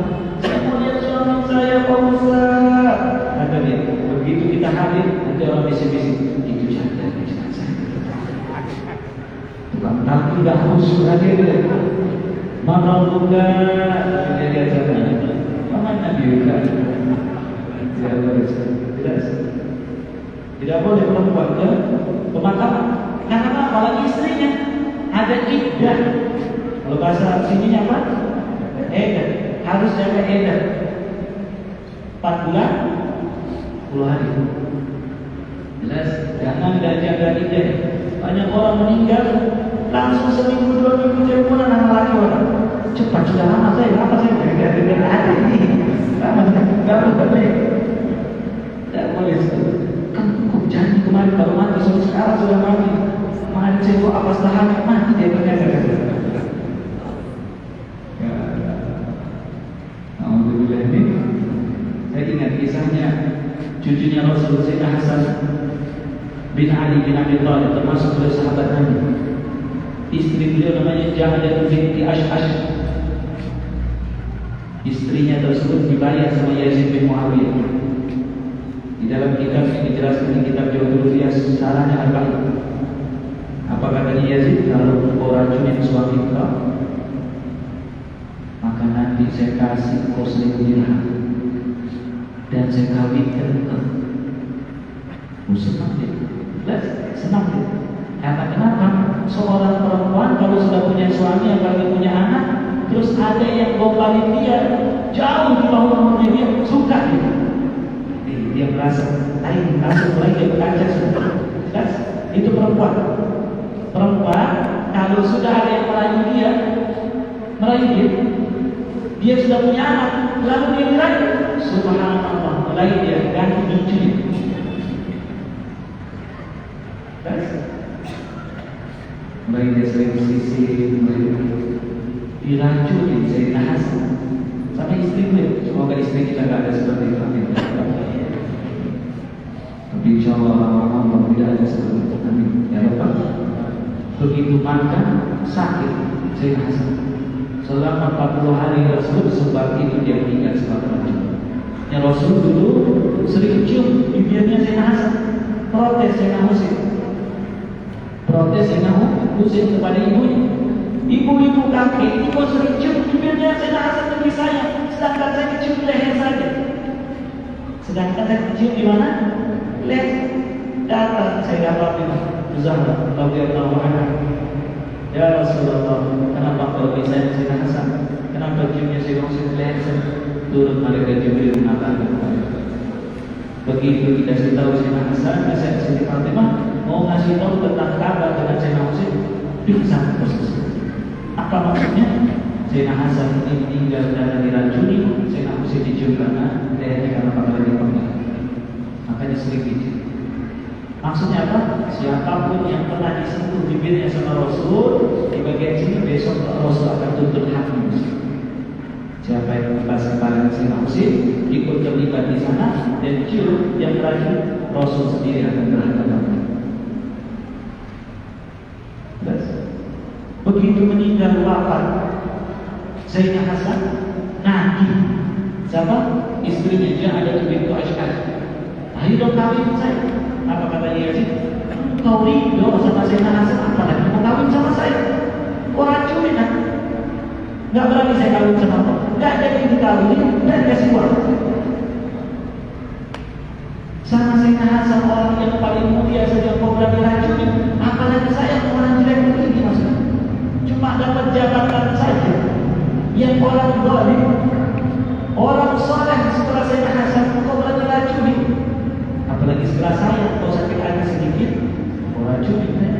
Saya mau lihat suami saya, Pak Ustaz. Kata dia, begitu kita hadir, nanti orang bisik-bisik, itu jaga jenazah. Tukang tapi tidak khusus hadir. Mana buka? Dia lihat sana. Mana dia? Jelas. Tidak boleh perempuan ke pemakaman. Karena apalagi istrinya ada iddah. Kalau bahasa sininya apa? Edah. Harus jaga edah 4 bulan 10 hari. Jelas. Jangan jaga iddah. Banyak orang meninggal langsung seminggu 2 minggu dia pulang anak lagi orang. Cepat sudah lama saya tidak ada ini. Lama tidak boleh. Tidak boleh. Kan kok janji kemarin kalau mati sekarang sudah mati. Kemarin saya buat apa tahan mati dia ternyata. Alhamdulillah ini. Saya ingat kisahnya cucunya Rasul Sayyidina Hasan bin Ali bin Abi Thalib, termasuk beliau sahabat Nabi. Istri beliau namanya Jahadah binti Ash'ash. Istrinya tersebut dibayar sama Yazid bin Muawiyah. Di dalam kitab yang dijelaskan di kitab Jawahirul Riyas, caranya apa? Apa katanya Yazid? Kalau kau racunin suami kau, maka nanti saya kasih kau 1.000 dirham dan saya kawinkan kau. Senang dia, senang dia. Karena kenapa? Seorang perempuan kalau sudah punya suami, apalagi punya anak, terus ada yang gombalin dia jauh di bawah umurnya, dia suka gitu. Dia merasa lain, langsung mulai dia berkaca sudah. Jelas? Itu perempuan. Perempuan kalau sudah ada yang merayu dia sudah punya anak, lalu dia merayu, subhanallah, mulai dia ganti bijunya. Mulai dia sering sisi, mulai diracunin Sayyidina Hasan sama istri beliau. Semoga istri kita tidak ada seperti itu. tapi insya Allah tidak ada seperti itu. Amin. Ya Bapak. Begitu makan sakit Sayyidina Hasan selama 40 hari Rasul, sebab itu dia meninggal sebab racun. Ya Rasul dulu sering cium bibirnya Sayyidina Hasan, protes Sayyidina Husain, kepada ibunya. Ibu-ibu kakek ini kok sering cium bibirnya Sayyidina Hasan lebih sayang, sedangkan saya cium leher saja. Sedangkan saya cium di mana? Leher. Datang saya dapat Zahra radhiyallahu anha. Ya Rasulullah, kenapa kalau saya Sayyidina Hasan? Kenapa ciumnya Sayyidina Husain leher? Turut malaikat Jibril mengatakan, begitu kita kasih tahu Sayyidina Hasan, Siti Fatimah mau ngasih tahu tentang kabar dengan Sayyidina Husain, pingsan terus. Apa maksudnya? Sayyidina Hasan ini meninggal karena diracuni, Sayyidina Husain dicium karena lehernya karena pakai dipanggil. Makanya sering dicium. Maksudnya apa? Siapapun yang pernah disentuh bibirnya sama Rasul, di bagian sini besok Rasul akan tuntut haknya. Siapa yang membahas kepala Sayyidina Husain ikut terlibat di sana dan cium yang terakhir, Rasul sendiri akan terhadap. Begitu meninggal wafat Sayyidina Hasan, Nabi siapa? Istrinya dia ada bintu Ash'ad. Ayo dong kawin saya. Apa kata dia sih? Kau ridho sama Sayyidina Hasan, apalagi mau kawin sama saya? Kau racunin kan? Gak berani saya kawin sama kau. Gak jadi dikawin dan kasih uang. Sama Sayyidina Hasan, orang yang paling mulia saja kau berani racunin, apalagi saya orang jelek begini maksudnya. Cuma dapat jabatan saja. Yang orang zalim, orang soleh setelah Sayyidina Hasan kau berani racunin. Apalagi setelah saya, kau sakit hati sedikit, kau racunin ya.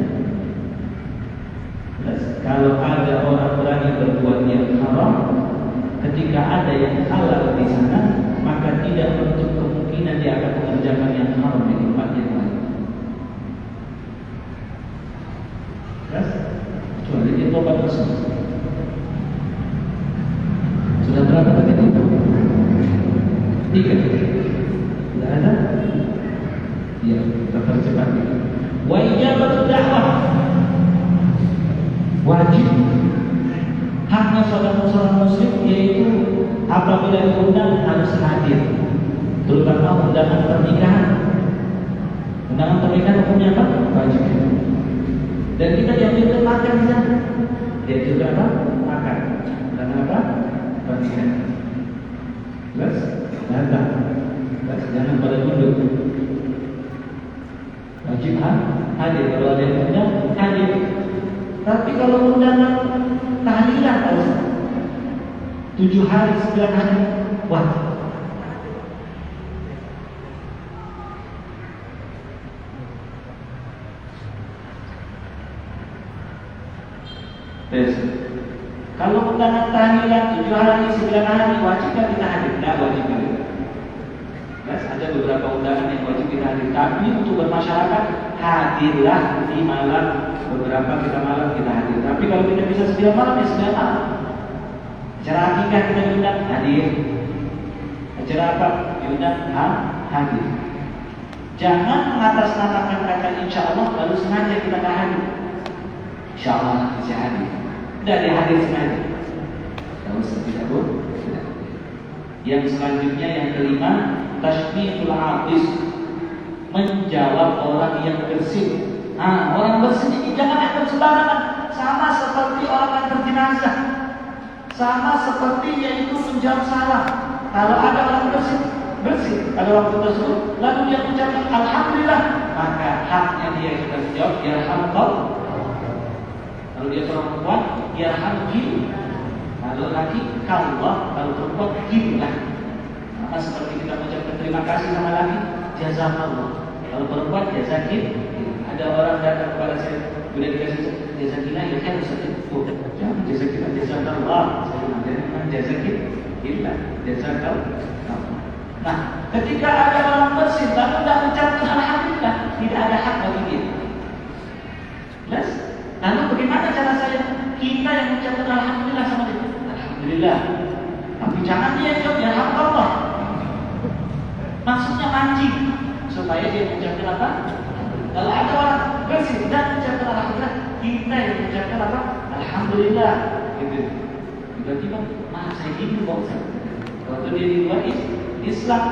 Kalau ada orang berani berbuat yang haram, ketika ada yang halal di sana, maka tidak menutup kemungkinan dia akan mengerjakan yang haram di tempat yang lain. Kecuali dia tobat bersama. Sudah berapa menit itu? 3. Tidak ada? Ya, kita percepat. Wa ijabatu da'wah wajib, haknya seorang muslim yaitu apabila diundang harus hadir, terutama undangan pernikahan. Undangan pernikahan hukumnya apa? Wajib. Dan kita diambil makan di sana. Dia juga apa? Makan. Dan apa? Pernikahan. Jelas? Datang. Jelas? Jangan pada duduk. Wajib hadir. Kalau ada yang undang, hadir. Tapi kalau undangan tahlilan, 7 hari, 9 hari, wah. Terus, kalau undangan tahlilan 7 hari, 9 hari, wajibkah kita hadir? Tidak wajib hadir. Ada beberapa undangan yang wajib kita hadir. Tapi untuk bermasyarakat, hadirlah di malam. Beberapa kita malam kita hadir. Tapi kalau kita bisa 9 malam ya 9 malam. Acara akikah kita diundang, hadir. Acara apa? Diundang, hadir. Jangan mengatasnamakan kata insya Allah lalu sengaja kita tak hadir. Insya Allah bisa hadir. Dari hadir sengaja. Tahu tidak boleh. Yang selanjutnya yang kelima, tashmihul atis, menjawab orang yang bersih. Orang bersih ini jangan anggap sembarangan. Sama seperti orang yang berjenazah, sama seperti yaitu menjawab salam. Kalau ada orang bersih, pada waktu tersebut, lalu dia mengucapkan alhamdulillah, maka haknya dia sudah menjawab yarhamkallah. Kalau dia perempuan, yarhamkil. Kalau laki, kallah. Kalau perempuan, killah. Maka seperti kita mengucapkan terima kasih sama laki, jazakallah. Kalau perempuan, jazakil. Ada orang datang kepada saya, sudah dikasih jazakillah, ya kan Ustaz? Oh, jangan jazakillah, jazakallah. Saya bilang, jazakil, killah, jazakallah. Nah, ketika ada orang bersih, lalu tidak mengucapkan alhamdulillah, tidak ada hak bagi dia. Jelas? Lalu bagaimana cara saya? Kita yang mengucapkan alhamdulillah sama dia. Alhamdulillah. Tapi jangan dia jawab yarhamkallah. Maksudnya mancing supaya dia mengucapkan apa? Kalau ada orang bersih dan mengucapkan alhamdulillah, kita yang mengucapkan apa? Alhamdulillah. Gitu. Tiba-tiba, saya ini kok. Waktu dia di luar Islam,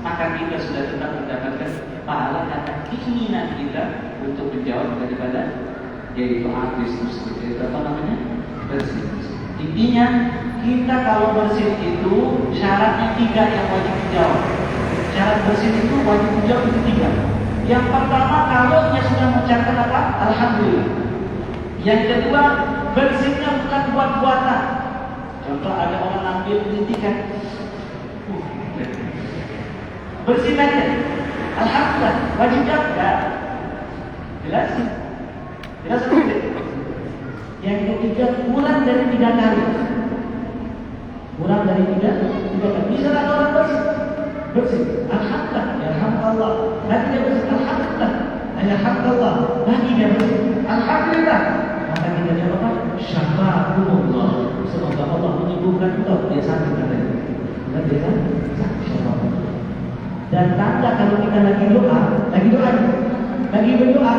maka kita sudah tetap mendapatkan pahala karena keinginan kita untuk menjawab daripada yaitu artis itu apa namanya? Bersih. Intinya kita kalau bersih itu syaratnya 3 yang wajib dijawab. Syarat bersih itu wajib dijawab itu 3. Yang pertama, kalau dia sudah mengucapkan apa? Alhamdulillah. Yang kedua, bersihnya bukan buat-buatan. Contoh ada orang ambil pendidikan, bersihkan dia. Alhamdulillah, wajib jawab. Jelas? Jelas seperti itu. Yang ketiga, kurang dari 3 kali. Kurang dari 3 kali. Misalnya ada orang bersih. Alhamdulillah, yarhamkallah. Nanti dia bersih, alhamdulillah, yarhamkallah. Nanti dia bersih, alhamdulillah. Maka kita jawab apa? Syafakumullah. Semoga Allah menyembuhkan engkau. Dia sakit katanya. Dan dia sakit. Dan tanda kalau kita lagi berdoa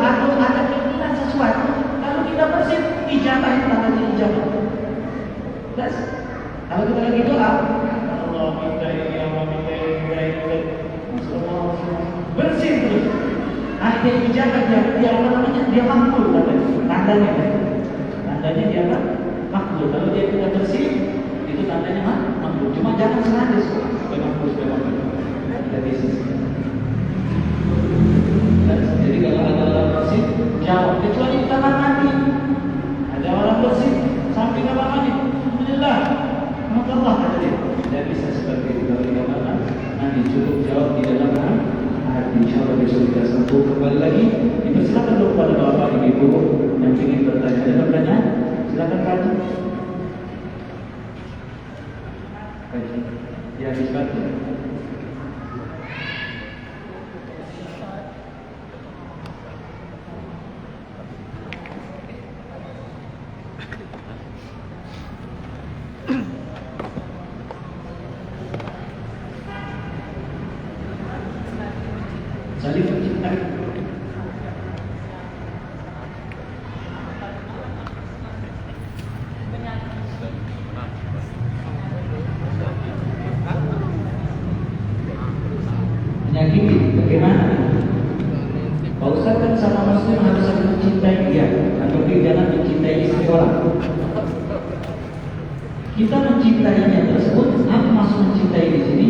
atau ada keinginan sesuatu, kalau kita bersih, ijabah itu namanya ijabah. Jelas? Kalau kita lagi doa, Allah minta ini, Allah minta ini, bersih terus. Akhirnya ijabah dia apa namanya? Dia makbul katanya. Tandanya dia apa? Makbul. Kalau dia tidak bersih, itu tandanya makbul. Cuma jangan sengaja supaya makbul. Jadi kalau ada orang bersih, jawab. Kecuali di kamar mandi, ada orang bersih samping kamar mandi, alhamdulillah, Allah kata dia. Tidak bisa seperti itu kalau di kamar mandi. Cukup jawab di dalam hati. Insyaallah besok kita sambung kembali lagi. Dipersilakan dulu kepada bapak ibu yang ingin bertanya. Ada pertanyaan? Silakan Pak. Ya, silakan. Saling mencintai. Menyakiti, bagaimana? Pak Ustaz kan sama muslim harus saling mencintai dia, atau jangan mencintai istri orang. Kita mencintainya tersebut, apa maksud mencintai di sini?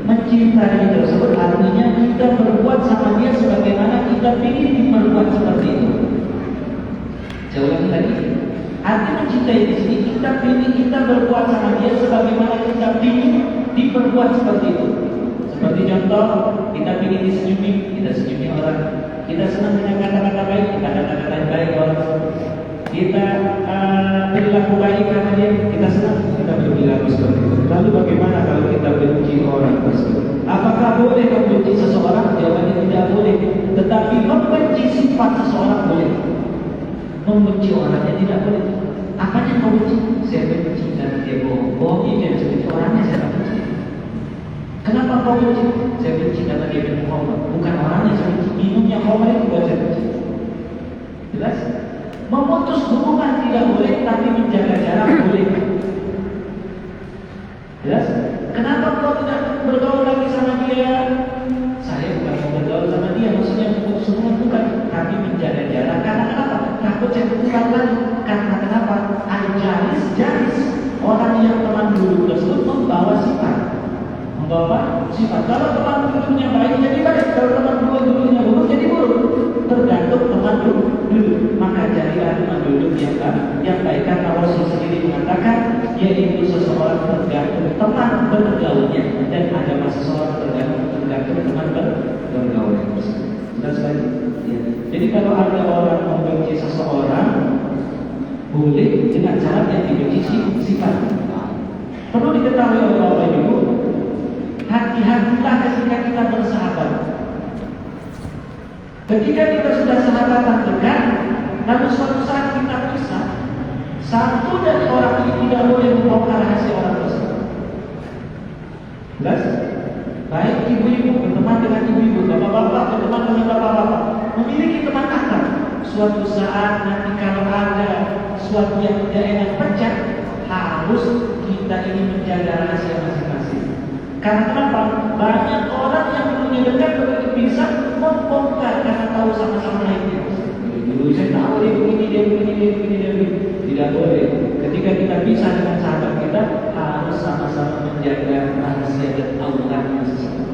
Mencintai tersebut artinya kita berbuat sama dia sebagaimana kita ingin diperbuat seperti itu. Saya ulangi lagi. Arti mencintai di sini kita berbuat sama dia sebagaimana kita ingin diperbuat seperti itu. Seperti contoh, kita ingin disenyumi, kita senyumi orang. Kita senang dengan kata-kata baik, kita kata-kata baik orang. Kita berlaku baik karena dia, kita senang, kita berlaku seperti itu. Lalu bagaimana kalau kita benci orang tersebut? Apakah boleh membenci seseorang? Jawabannya tidak boleh. Tetapi membenci sifat seseorang boleh. Membenci orangnya tidak boleh. Apanya kau benci? Saya benci karena dia bohong. Bohongnya dia benci orangnya, saya benci. Kenapa kau benci? Saya benci karena dia minum khamr. Bukan orangnya saya benci. Minumnya khamr itu buat saya benci. Jelas? Memutus hubungan tidak boleh, tapi menjaga jarak boleh. Jelas? Kenapa kau tidak bergaul lagi sama dia? Saya bukan mau bergaul sama dia, maksudnya memutus hubungan bukan, tapi menjaga jarak. Karena kenapa? Takut saya berhubungan lagi. Karena kenapa? Al-jalis, orang yang teman dulu tersebut membawa sifat Membawa sifat. Kalau teman duduknya baik jadi baik, kalau teman duduknya buruk jadi buruk. Tergantung teman duduk. Maka carilah teman duduk yang baik. Karena Rasul sendiri mengatakan, yaitu seseorang tergantung teman bergaulnya, dan ada masa seseorang tergantung teman bergaulnya. Jelas kan? Ya. Jadi kalau ada orang membenci seseorang, boleh dengan cara yang dibenci sifat. Perlu diketahui oleh Bapak Ibu, hati-hatilah ketika kita bersahabat. Ketika kita sudah sahabatan dekat, lalu suatu saat kita pisah, satu dari orang ini tidak boleh membongkar rahasia orang tersebut. Jelas? Baik ibu-ibu berteman dengan ibu-ibu, bapak-bapak berteman dengan bapak-bapak, memiliki teman akrab. Suatu saat nanti kalau ada suatu yang tidak enak pecah, harus kita ini menjaga rahasia masing-masing. Karena kenapa? Banyak orang yang dulunya dekat begitu bisa membongkar karena tahu sama-sama lainnya. Dulu saya tahu dia begini. Tidak boleh. Ketika kita pisah dengan sahabat kita, harus sama-sama menjaga rahasia dan auratnya seseorang.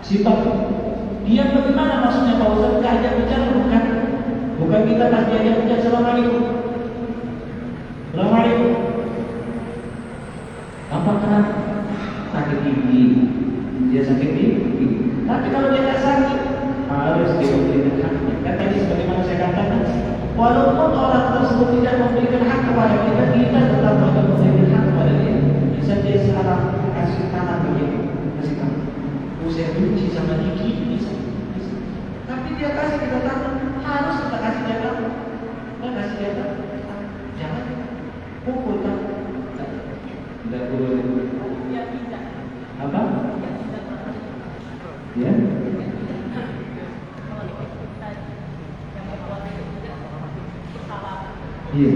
Sifat dia bagaimana maksudnya Pak Ustaz? Diajak bicara bukan kita pas diajak bicara Assalamualaikum. Assalamualaikum. Apa kenapa? Sakit gigi. Dia sakit gigi. Tapi kalau dia tak sakit, harus diberikan haknya. Kan tadi sebagaimana saya katakan, walaupun orang tersebut tidak memberikan hak kepada kita, kita tetap harus memberikan hak kepada dia. Bisa dia sekarang kasih tangan begitu, kasih tangan. Saya benci sama gigi, bisa. Tapi dia kasih kita tangan, harus kita kasih dia tangan. Nggak kasih dia tangan, jangan pukul tangan. Tidak boleh. Apa? Ya. Iya.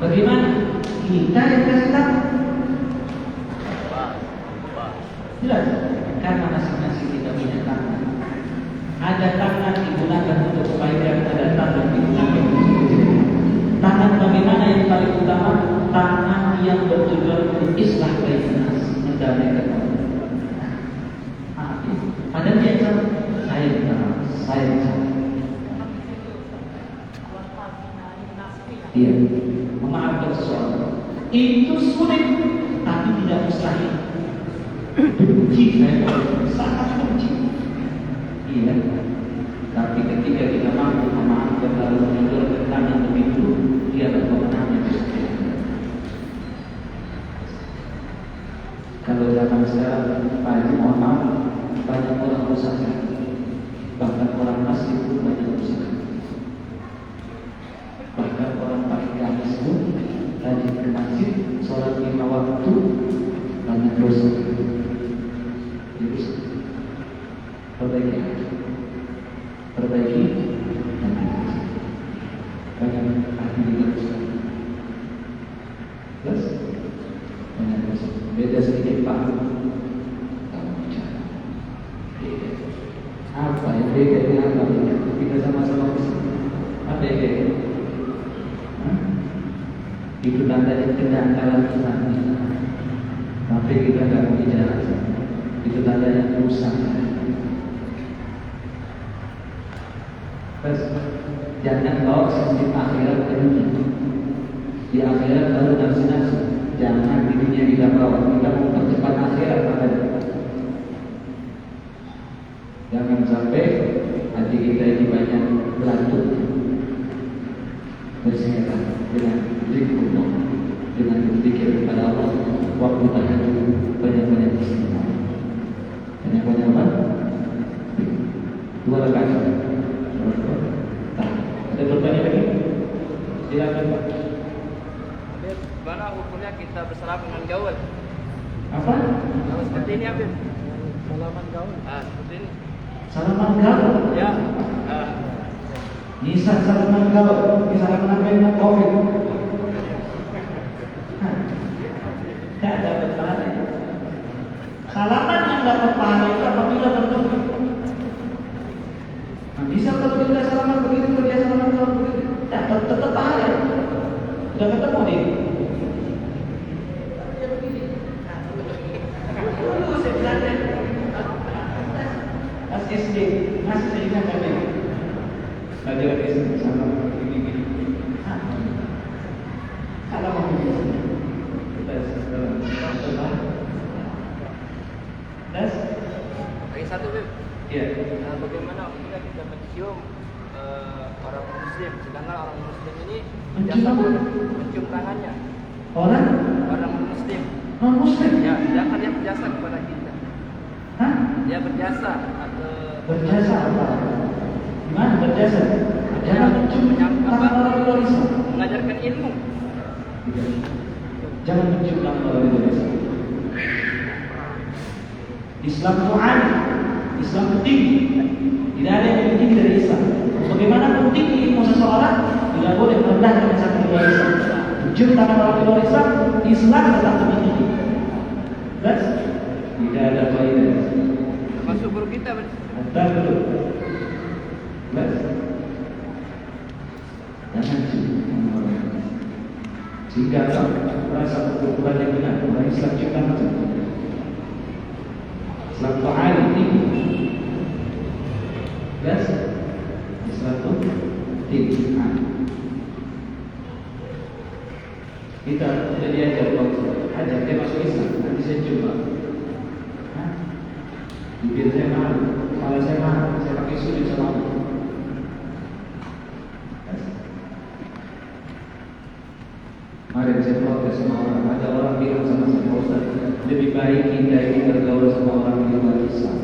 Bagaimana? Kita yang kasih tangan. Jelas. Karena masing-masing kita punya tangan. Ada tangan digunakan untuk kebaikan, ada tangan digunakan untuk kejelekan. Tangan bagaimana yang paling utama? Tangan yang bertujuan untuk islah bainan nas, mendamaikan orang. Ada dia yang saya salah. Iya, memaafkan seseorang itu sulit, tapi tidak mustahil. Benci saya sangat benci. Iya. Tapi ketika kita mampu memaafkan lalu menjauhkan tangan begitu, dia akan memenangnya. Kalau zaman sekarang, Pak Haji, mohon maaf, banyak orang rusak, bahkan orang masjid pun banyak rusak. Bahkan orang pakai gamis pun rajin ke masjid, sholat 5 waktu, banyak dosa. Perbaiki nanti banyak hati juga rusak. Jelas? Banyak rusak. Beda sedikit Pak. Kamu bicara. Beda. Apa yang beda dengan apa? Kita sama-sama rusak. Apa yang beda? Itu tandanya kedangkalan kita. Tapi kita tidak mau bicara. Itu tandanya rusak. Jangan bawa sisi akhirat ke dunia. Di akhirat baru nafsu-nafsu. Jangan di dunia kita bawa. Kita mau percepat akhirat makanya. Jangan sampai hati kita ini banyak beratur. Bersihkan dengan zikrullah, dengan berzikir kepada Allah. Waktu tahajud banyak-banyak istighfar. Banyak-banyak apa? 2 rakaat. Ada pertanyaan lagi? Silakan Pak. Bagaimana hukumnya kita bersalaman dengan gaul? Apa? Kalau seperti ini Habib. Salaman gaul. Seperti ini. Salaman gaul? Ya. Bisa salaman gaul, bisa salaman dengan COVID. Tidak dapat pahala. Salaman yang dapat pahala itu apabila bertemu. Bisa kalau kita salaman begitu, dia salaman gaul begitu, dapat tetap pahala. Udah ketemu nih. Pas SD masih saya ingat kan ya. Pelajaran SD sama gini-gini. Kalau mau tes. Lagi satu, Beb. Iya. Bagaimana apabila kita mencium orang muslim, sedangkan orang muslim ini Mencium apa? mencium tangannya. Orang Orang muslim. non muslim. Ya, sedangkan dia berjasa kepada kita. Hah? Dia berjasa atau Berjasa apa? Gimana berjasa? Jangan mencium tangan orang luar Islam. mengajarkan ilmu. Jangan mencium tangan orang luar Islam. Islam itu adil, Islam itu tinggi. Tidak ada yang lebih tinggi dari Islam. Bagaimanapun tinggi ilmu seseorang, tidak boleh merendahkan satu luar Islam. Mencium tangan orang luar Islam, Islam tetap lebih tinggi. Jelas? Tidak ada faedah. Termasuk guru kita. Antar dulu. Jelas? Jangan cium tangan orang luar Islam. Jika kau merasa ukuran yang benar, orang Islam cium tangan itu. Islam itu alim tinggi. Jelas? Islam itu tinggi. Kita sudah diajar ajak dia masuk Islam. Nanti saya coba. Bibir saya mahal, kepala saya mahal, saya pakai sulit sama Allah. Kemarin saya protes sama orang, ada orang bilang sama saya, Pak Ustaz, lebih baik kita ini bergaul sama orang di luar Islam,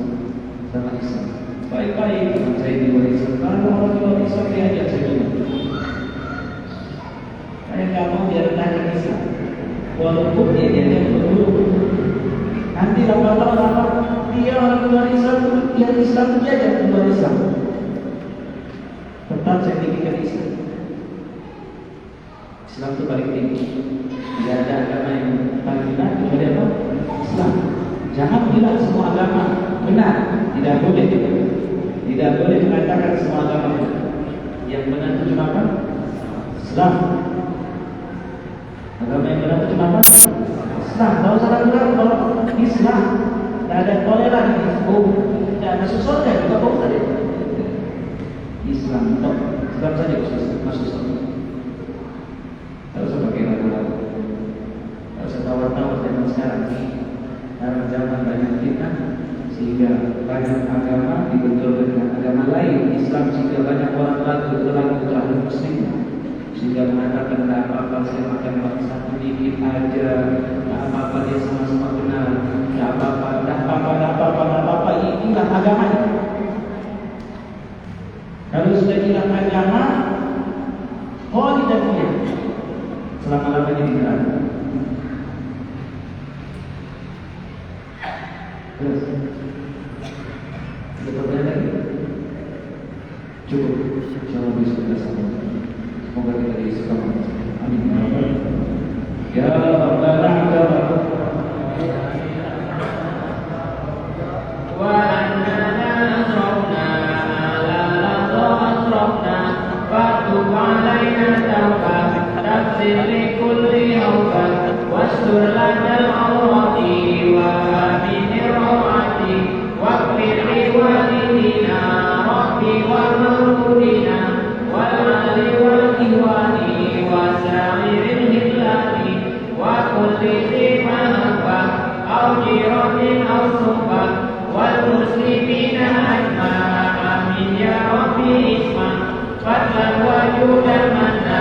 sama Islam. Baik-baik teman saya di luar Islam, kalau orang di luar Islam diajak saya juga. Saya nggak mau dia rendahkan Islam, walaupun dia diajak berguru. Nanti lama-lama dia orang luar Islam, dia Islam diajak di luar Islam. Tetap saya tinggikan Islam. Islam itu paling tinggi. Tidak ada agama yang paling benar kecuali apa? Islam. Jangan bilang semua agama benar. Tidak boleh. Tidak boleh mengatakan semua agama benar. Yang benar itu cuma apa? Islam. Agama yang benar itu cuma apa? Islam. Kalau salah bilang kalau Islam, tidak ada toleran. Oh, tidak masuk surga juga kok tadi. Islam, no. Islam saja masuk surga. Tak usah pakai lagu-lagu, tak usah tawar-tawar zaman sekarang. Karena zaman banyak fitnah, sehingga banyak agama dibenturkan dengan agama lain. Islam sehingga banyak orang lagu terhadap Muslim, sehingga mengatakan tak apa-apa saya makan bangsa sedikit aja, tak apa-apa dia sama-sama benar, tak apa-apa, tak apa-apa, tak apa-apa, tak apa-apa. Inilah agama ini. Kalau sudah hilang agama, tidak selama-lamanya di neraka. Terus, ada pertanyaan lagi? Cukup. Insyaallah besok kita sama. Semoga kita diistiqamah. Amin. Ya Rabbal Alamin. Wa annana asrafna la asrafna fatub alaina tawbah tafsir li kulli awqat wastur lana al-awrati wa aminir rawati waqfir li walidina rabbi wa mawludina wal ahli wal ikhwani wa sa'iril hillani wa kulli dhimahabba aw jiranin aw suhbah wal muslimina ajma'in amin ya rabbi isma fadlan wa judan manna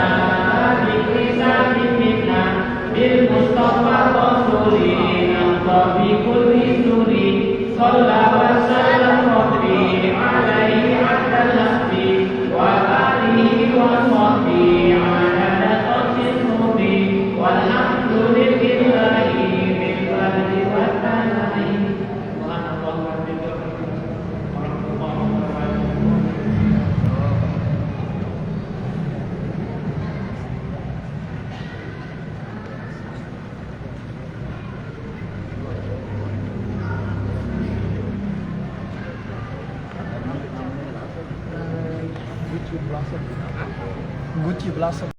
bil Mustafa Rasulin fi kulli suri sallallahu wa sallam rabbi alaihi hatta nafsi wa alihi wa sahbihi ala qatil mudi walhamdulillahi bil fadli wa tanai subhanallah wa bihamdihi warahmatullahi wabarakatuh. Gucci Blossom.